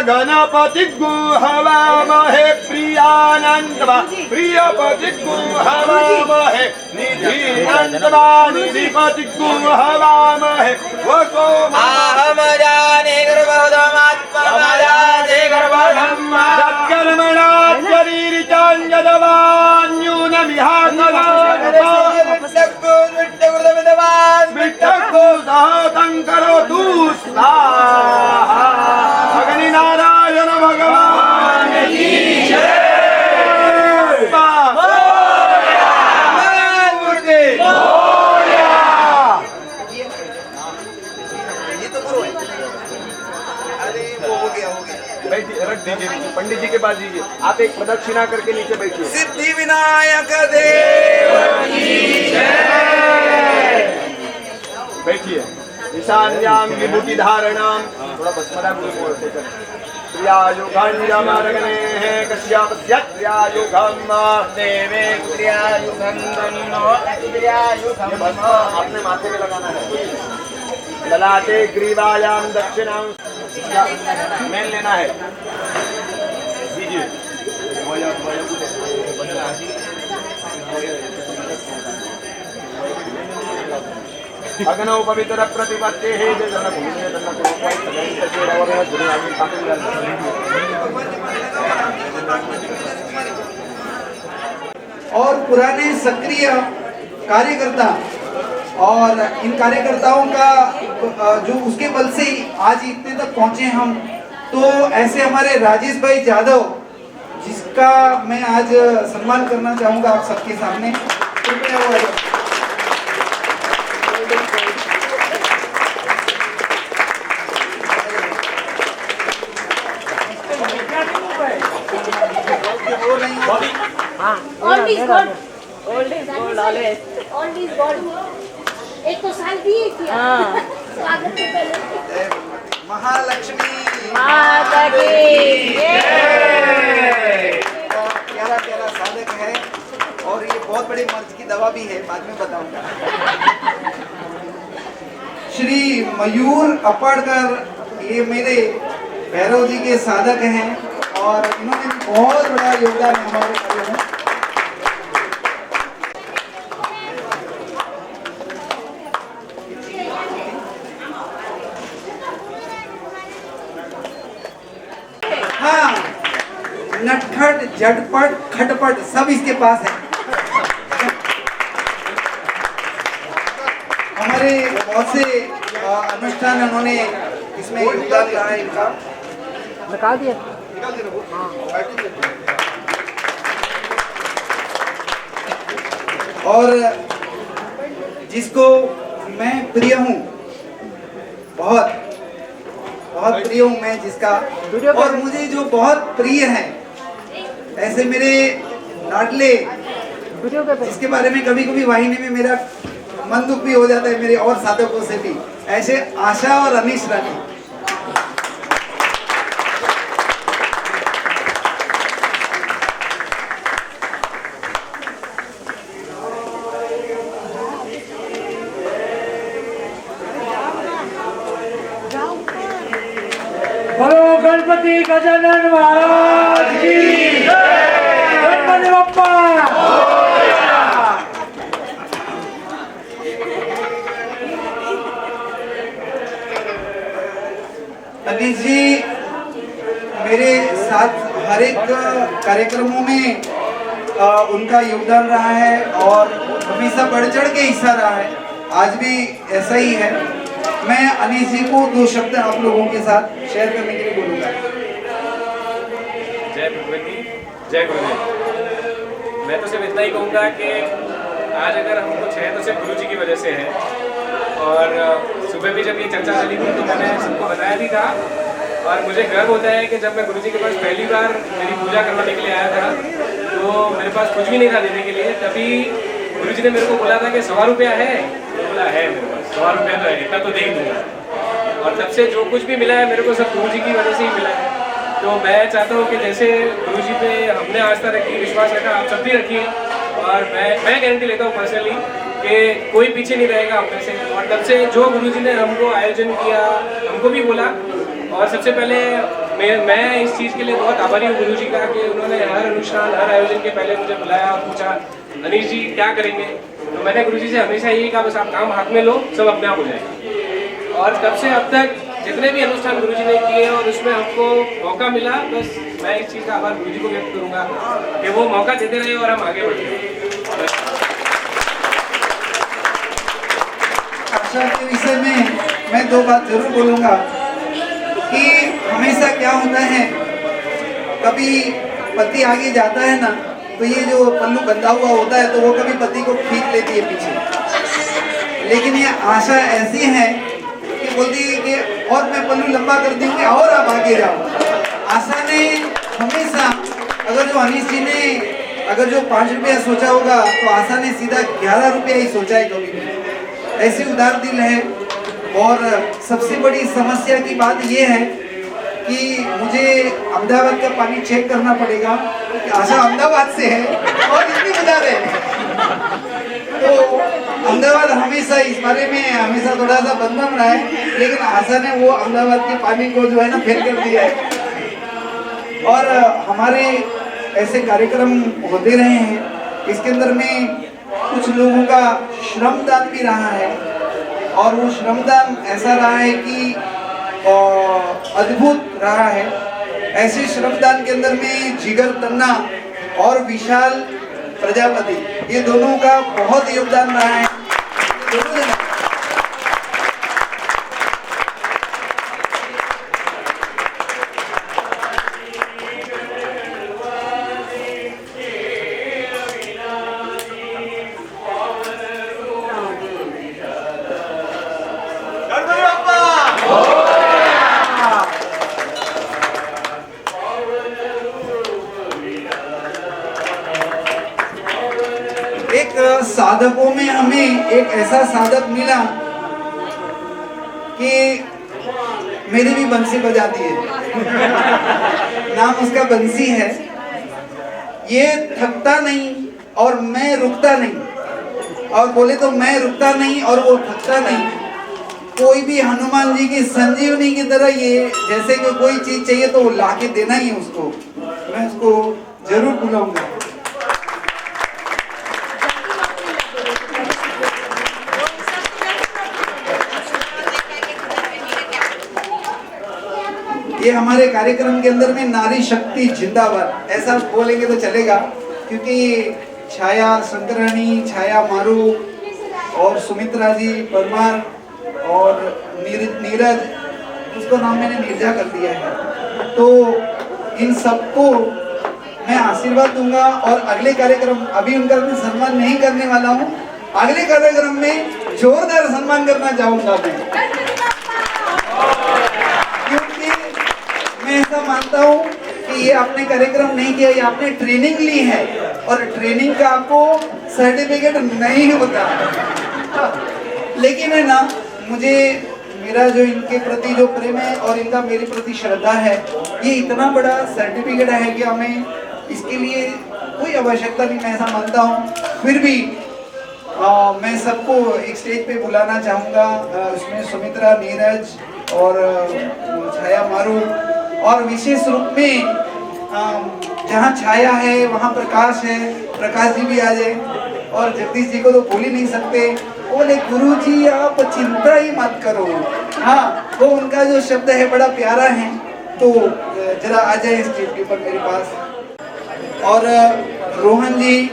गणपति गुहवामहे प्रियानंदवा प्रियपति गुहवामहे निधिनंदवा निधिपति गुहवामहे वसो अहम जाने गर्भधमात्मजाने गर्भधम्मा सत्कर्मणा शरीरिचान्यदवान्यूनमिहाकला विट्टको सहतं करोतु स्वाहा। नारायण भगवान की जय। बैठिए, रख दीजिए, पंडित जी के पास दीजिए। आप एक प्रदक्षिणा करके नीचे बैठिए। सिद्धि विनायक देव की जय। बैठिए। ईशान्यां विभूति धारणां थोड़ा भस्मदा बोलते कर क्रियायुगान्यमारगणेः कश्यपस्य क्रियायुगम् देवे क्रियायुगं तन्नो क्रियायुगं। अपने माथे में लगाना है। ललाटे ग्रीवायां दक्षिणां मेल लेना है। दीजिए। अग्नौ पवित्र प्रतिपत्ते हे जन भूमि और पुराने सक्रिय कार्यकर्ता और इन कार्यकर्ताओं का जो उसके बल से ही आज इतने तक पहुंचे हम, तो ऐसे हमारे राजेश भाई जाधव जिसका मैं आज सम्मान करना चाहूंगा आप सबके सामने। Old is gold. Old is gold always. Old is gold. एक तो साल भी किया। स्वागत के पहले। महालक्ष्मी माता की जय। प्यारा प्यारा साधक है और ये बहुत बड़े मर्ज की दवा भी है, बाद में बताऊंगा। श्री मयूर अपाड़कर ये मेरे भैरव जी के साधक हैं और इन्होंने बहुत बड़ा योगदान हमारे कार्य में। हाँ, नटखट झटपट खटपट सब इसके पास है। हमारे बहुत से अनुष्ठान उन्होंने इसमें योगदान रहा है इनका। निकाल दिया। और जिसको मैं प्रिय हूँ, बहुत बहुत प्रिय हूँ मैं जिसका, और मुझे जो बहुत प्रिय है, ऐसे मेरे लाडले जिसके बारे में कभी कभी वाहिनी में मेरा मन दुख भी हो जाता है मेरे और साधकों से भी, ऐसे आशा और अनीश रानी। बोलो गणपति गजानन महाराज की जय। गणपति बप्पा। अनीश जी मेरे साथ हर एक कार्यक्रमों में उनका योगदान रहा है और हमेशा बढ़ चढ़ के हिस्सा रहा है, आज भी ऐसा ही है। मैं अनीश जी को दो शब्द आप लोगों के साथ शेयर करने के लिए बोलूँगा। जय भगवती, जय गुरुदेव। मैं तो सिर्फ इतना ही कहूँगा कि आज अगर हम कुछ है तो सिर्फ गुरु जी की वजह से है। और सुबह भी जब ये चर्चा चली थी तो मैंने सबको बताया भी था, और मुझे गर्व होता है कि जब मैं गुरु जी के पास पहली बार मेरी पूजा करवाने के लिए आया था तो मेरे पास कुछ भी नहीं था देने के लिए। तभी गुरु जी ने मेरे को बोला था कि 100 रुपया है। बोला है मेरे पास 100 रुपया तो है, इतना तो दे ही दूँगा। और तब से जो कुछ भी मिला है मेरे को सब गुरु जी की वजह से ही मिला है। तो मैं चाहता हूँ कि जैसे गुरु जी पे हमने आस्था रखी, विश्वास रखा, आप सब भी रखिए। और मैं गारंटी लेता हूँ पर्सनली कि कोई पीछे नहीं रहेगा हम में से। और तब से जो गुरु जी ने हमको आयोजन किया, हमको भी बोला, और सबसे पहले मैं इस चीज़ के लिए बहुत आभारी हूँ गुरु जी का कि उन्होंने हर अनुष्ठान, हर आयोजन के पहले मुझे बुलाया और पूछा अनीश जी क्या करेंगे। तो मैंने गुरु जी से हमेशा यही कहा बस आप काम हाथ में लो, सब अपने आप हो जाएगा। और तब से अब तक जितने भी अनुष्ठान गुरु जी ने किए और उसमें हमको मौका मिला, बस मैं इस चीज़ का आभार गुरु जी को व्यक्त करूँगा कि वो मौका देते रहे और हम आगे बढ़ते रहे। आशा के विषय में मैं दो बात जरूर बोलूँगा कि हमेशा क्या होता है, कभी पति आगे जाता है ना तो ये जो पल्लू बंधा हुआ होता है तो वो कभी पति को खींच लेती है पीछे। लेकिन ये आशा ऐसी है कि बोलती है कि और मैं पल्लू लंबा कर दूंगी और आप आगे जाओ। आशा ने हमेशा, अगर जो अनीश जी ने अगर जो 5 रुपया सोचा होगा तो आशा ने सीधा 11 रुपया ही सोचा है कभी भी। ऐसी उदार दिल है। और सबसे बड़ी समस्या की बात ये है कि मुझे अहमदाबाद का पानी चेक करना पड़ेगा कि आशा अहमदाबाद से है और इतनी उदार है। तो अहमदाबाद हमेशा इस बारे में हमेशा थोड़ा सा बदनाम रहा है, लेकिन आशा ने वो अहमदाबाद के पानी को जो है ना फेल कर दिया है। और हमारे ऐसे कार्यक्रम होते रहे हैं, इसके अंदर में कुछ लोगों का श्रमदान भी रहा है और वो श्रमदान ऐसा रहा है कि अद्भुत रहा है। ऐसे श्रमदान के अंदर में जिगर तन्ना और विशाल प्रजापति, ये दोनों का बहुत योगदान रहा है। एक साधकों में हमें एक ऐसा साधक मिला कि मेरी भी बंसी बजाती है। नाम उसका बंसी है। ये थकता नहीं और मैं रुकता नहीं, और बोले तो मैं रुकता नहीं और वो थकता नहीं। कोई भी हनुमान जी की संजीवनी की तरह ये, जैसे कि कोई चीज चाहिए तो वो लाके देना ही है उसको। मैं उसको जरूर बुलाऊंगा। ये हमारे कार्यक्रम के अंदर में नारी शक्ति जिंदाबाद ऐसा बोलेंगे तो चलेगा, क्योंकि छाया शंकरानी, छाया मारू और सुमित्रा जी परमार और नीरज, उसको नाम मैंने नीरजा कर दिया है। तो इन सबको मैं आशीर्वाद दूंगा और अगले कार्यक्रम, अभी उनका मैं सम्मान नहीं करने वाला हूँ, अगले कार्यक्रम में जोरदार सम्मान करना चाहूंगा मैं ऐसा मानता हूँ कि ये आपने कार्यक्रम नहीं किया, ये आपने ट्रेनिंग ली है और ट्रेनिंग का आपको सर्टिफिकेट नहीं होता। लेकिन है ना, मुझे मेरा जो इनके प्रति जो प्रेम है और इनका मेरे प्रति श्रद्धा है, ये इतना बड़ा सर्टिफिकेट है कि हमें इसके लिए कोई आवश्यकता नहीं, मैं ऐसा मानता हूँ। फिर भी मैं सबको एक स्टेज पे बुलाना चाहूँगा। उसमें सुमित्रा, नीरज और छाया मारू, और विशेष रूप में जहाँ छाया है वहाँ प्रकाश है, प्रकाश जी भी आ जाए। और जगदीश जी को तो भूल ही नहीं सकते, बोले गुरु जी आप चिंता ही मत करो। हाँ, वो उनका जो शब्द है बड़ा प्यारा है, तो जरा आ जाए स्टेज के ऊपर मेरे पास। और रोहन जी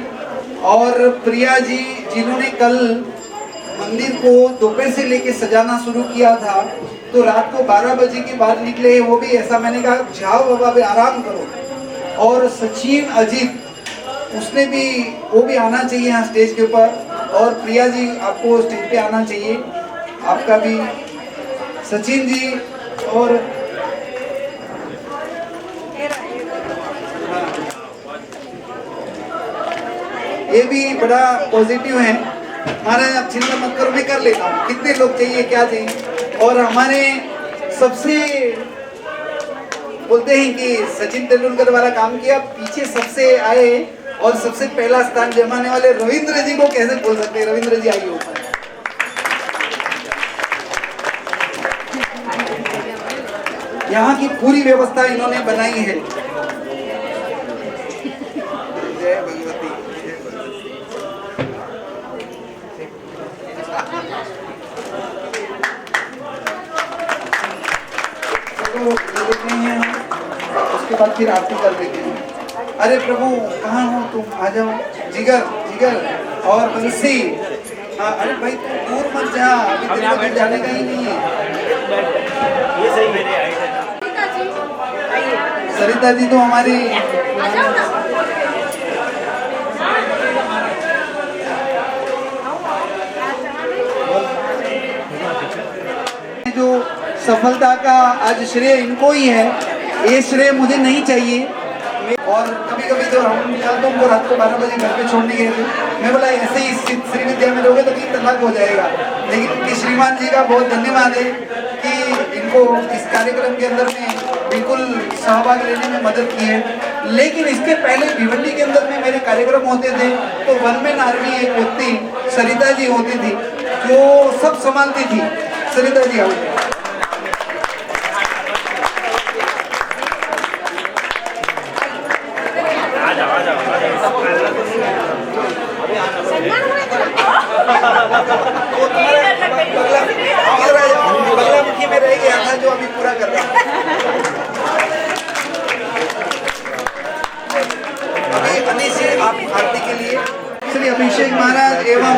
और प्रिया जी, जिन्होंने कल मंदिर को दोपहर से लेके सजाना शुरू किया था, तो रात को 12 बजे के बाद निकले। वो भी ऐसा मैंने कहा जाओ बाबा भी आराम करो। और सचिन अजीत, उसने भी, वो भी आना चाहिए यहाँ स्टेज के ऊपर। और प्रिया जी आपको स्टेज पे आना चाहिए, आपका भी। सचिन जी और ये भी बड़ा पॉजिटिव है। महाराज आप चिंता मत करो, मैं कर लेता हूँ। कितने लोग चाहिए, क्या चाहिए। और हमारे सबसे बोलते हैं कि सचिन तेंदुलकर वाला काम किया, पीछे सबसे आए और सबसे पहला स्थान जमाने वाले रविंद्र जी को कैसे बोल सकते हैं। रविंद्र जी आइए ऊपर। यहाँ की पूरी व्यवस्था इन्होंने बनाई है। जय भगवती, जय भगवती। उसके बाद फिर आरती कर देते हैं। अरे प्रभु कहाँ हो तुम, आ जाओ। जिगर, जिगर और बंसी। अरे भाई तुम दूर मत जा, अभी तेरे को जाने का ही नहीं है। ये सही है। सरिता जी तो हमारी जो सफलता का आज श्रेय इनको ही है। ये श्रेय मुझे नहीं चाहिए। और कभी कभी तो हम कल तो उनको रात को 12 बजे घर पे छोड़ने गए थे, मैं बोला ऐसे ही श्री विद्या में रहोगे तो कहीं तलाक हो जाएगा, लेकिन उनके श्रीमान जी का बहुत धन्यवाद है कि इनको इस कार्यक्रम के अंदर में बिल्कुल सहभाग लेने में मदद की है। लेकिन इसके पहले भिवंडी के अंदर में मेरे कार्यक्रम होते थे तो वन मैन आर्मी एक व्यक्ति सरिता जी होती थी जो सब संभालती थी। सरिता जी आओ। बगलामुखी में रह गया था जो अभी पूरा कर रहा है। अभी अनिश जी आप आरती के लिए श्री अभिषेक महाराज एवं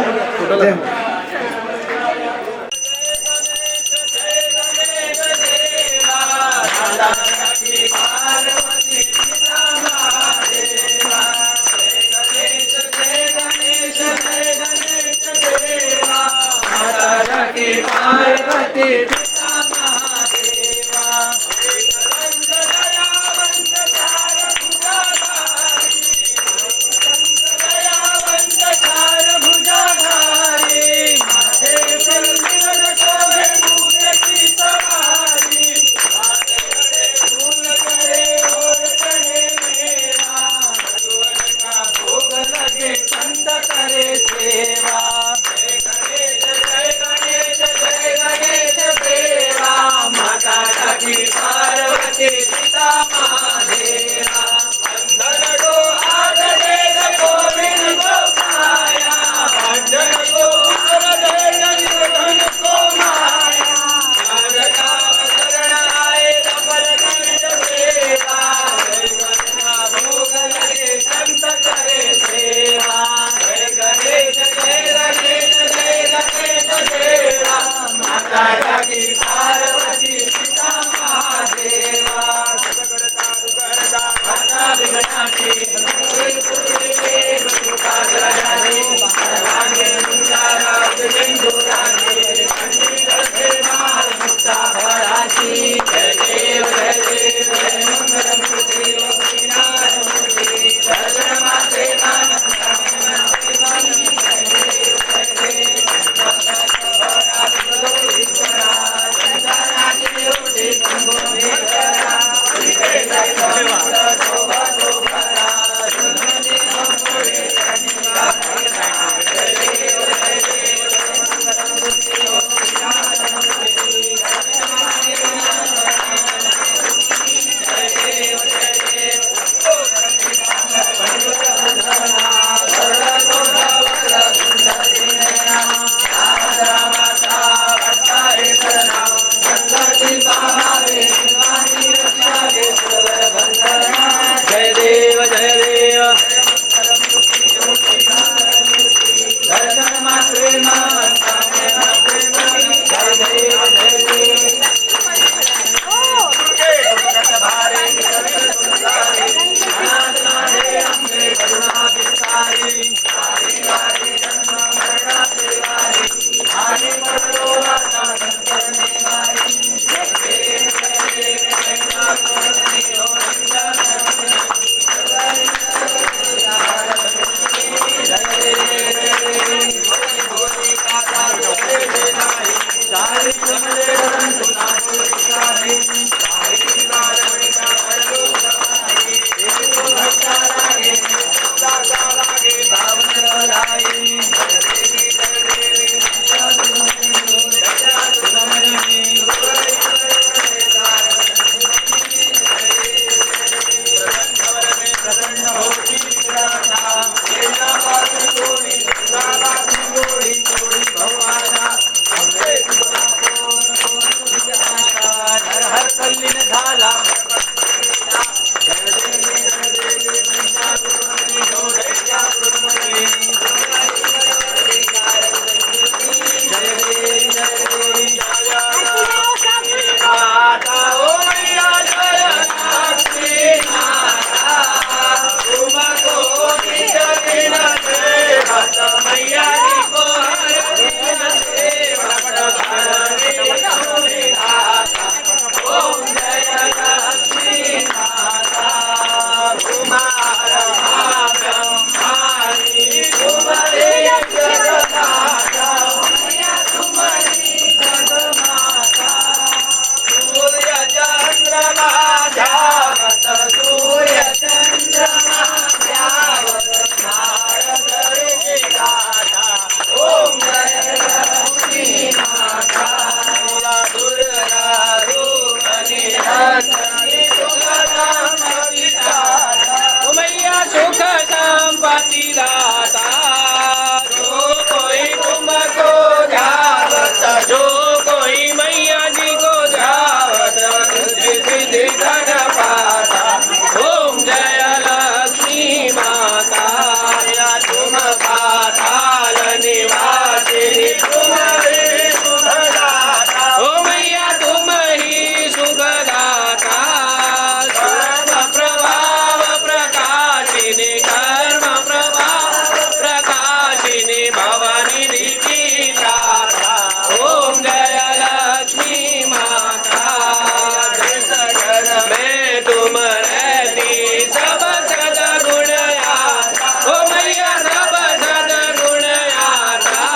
तुम रहती सब सदगुण आता ओ मैया सब सदगुण आता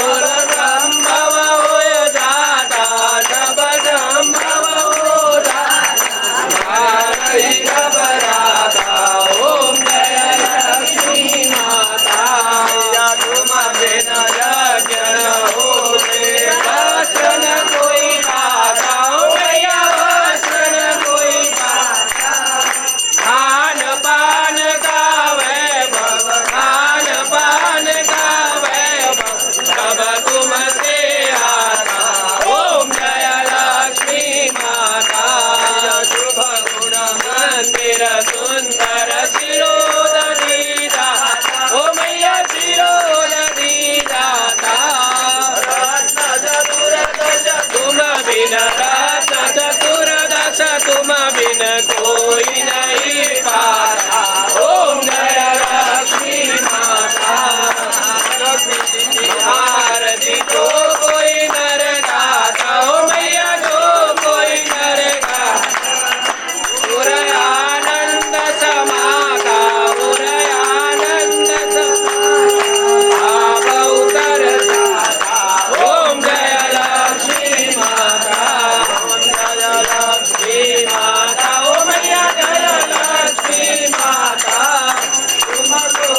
और संभव हो जाता सब संभव हो जाता नहीं घबराता ओम जय लक्ष्मी माता या तुम बिना यज्ञ न होते वस्त्र न कोई पाता ओ मैया वस्त्र न कोई पाता खान पान का वैभव खान पान का वैभव सब तुमसे आता ओम जय लक्ष्मी माता शुभ गुण मंदिर सुंदर शिरोदरी दाता ओ मैया शिरोदरी दाता रत्न चतुर्दश तुम बिन रत्न चतुर्दश तुम बिन कोई नहीं पाता ओम जय लक्ष्मी माता आरती जो कोई नर गाता ओ मैया जो कोई नर गाता उर आनंद समाता उर आनंद समाता उतर जाता ओम जय लक्ष्मी माता ओम जय लक्ष्मी माता ओ मैया जय लक्ष्मी माता तुमको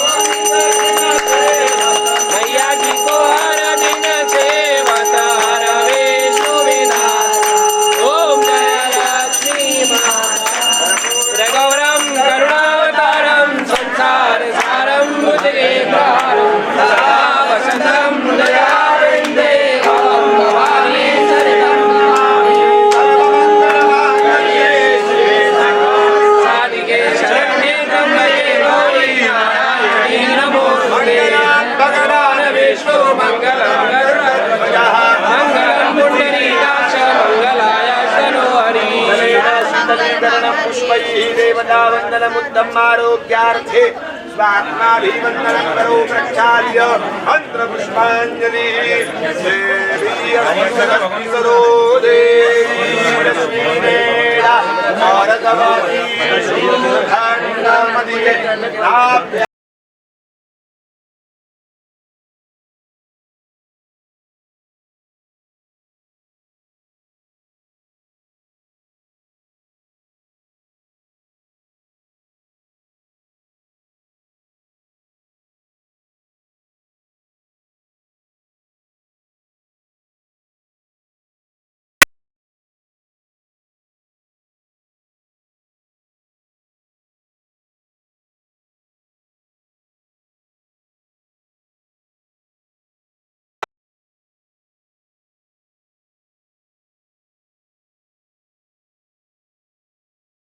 मैया जी को हर दिन सेवत हर विष्णु विधाता ओम जय लक्ष्मी माता गौरम करुणावतारम संसार सारम बुद्धिकारम सदा वसंतम दयाविंदे भवानी शरणं नमामि सर्वमंगलमांगल्ये शिवे साधिके शरण्ये त्र्यंबके गौरी नारायणी नमोस्तुते भगवान् विष्णु मंगलम गरुडध्वजः मंगलम पुंडरीकाक्ष मंगलाय तनोहरि पुष्पैः देवतावन्दनमुत्तमारोग्यार्थे स्वात्माभिवन्दनं करो प्रक्षाल्य मन्त्रपुष्पाञ्जलिः देवी अस्मि करो देवी लक्ष्मीमेरा भारतवती शुभखण्डमदिके नाभ्य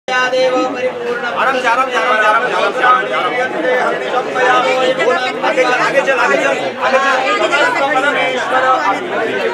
देव परिपूर्ण आराम से आराम से आराम से आराम से आराम से आगे चल आगे चल आगे चल परमेश्वर ऑलरेडी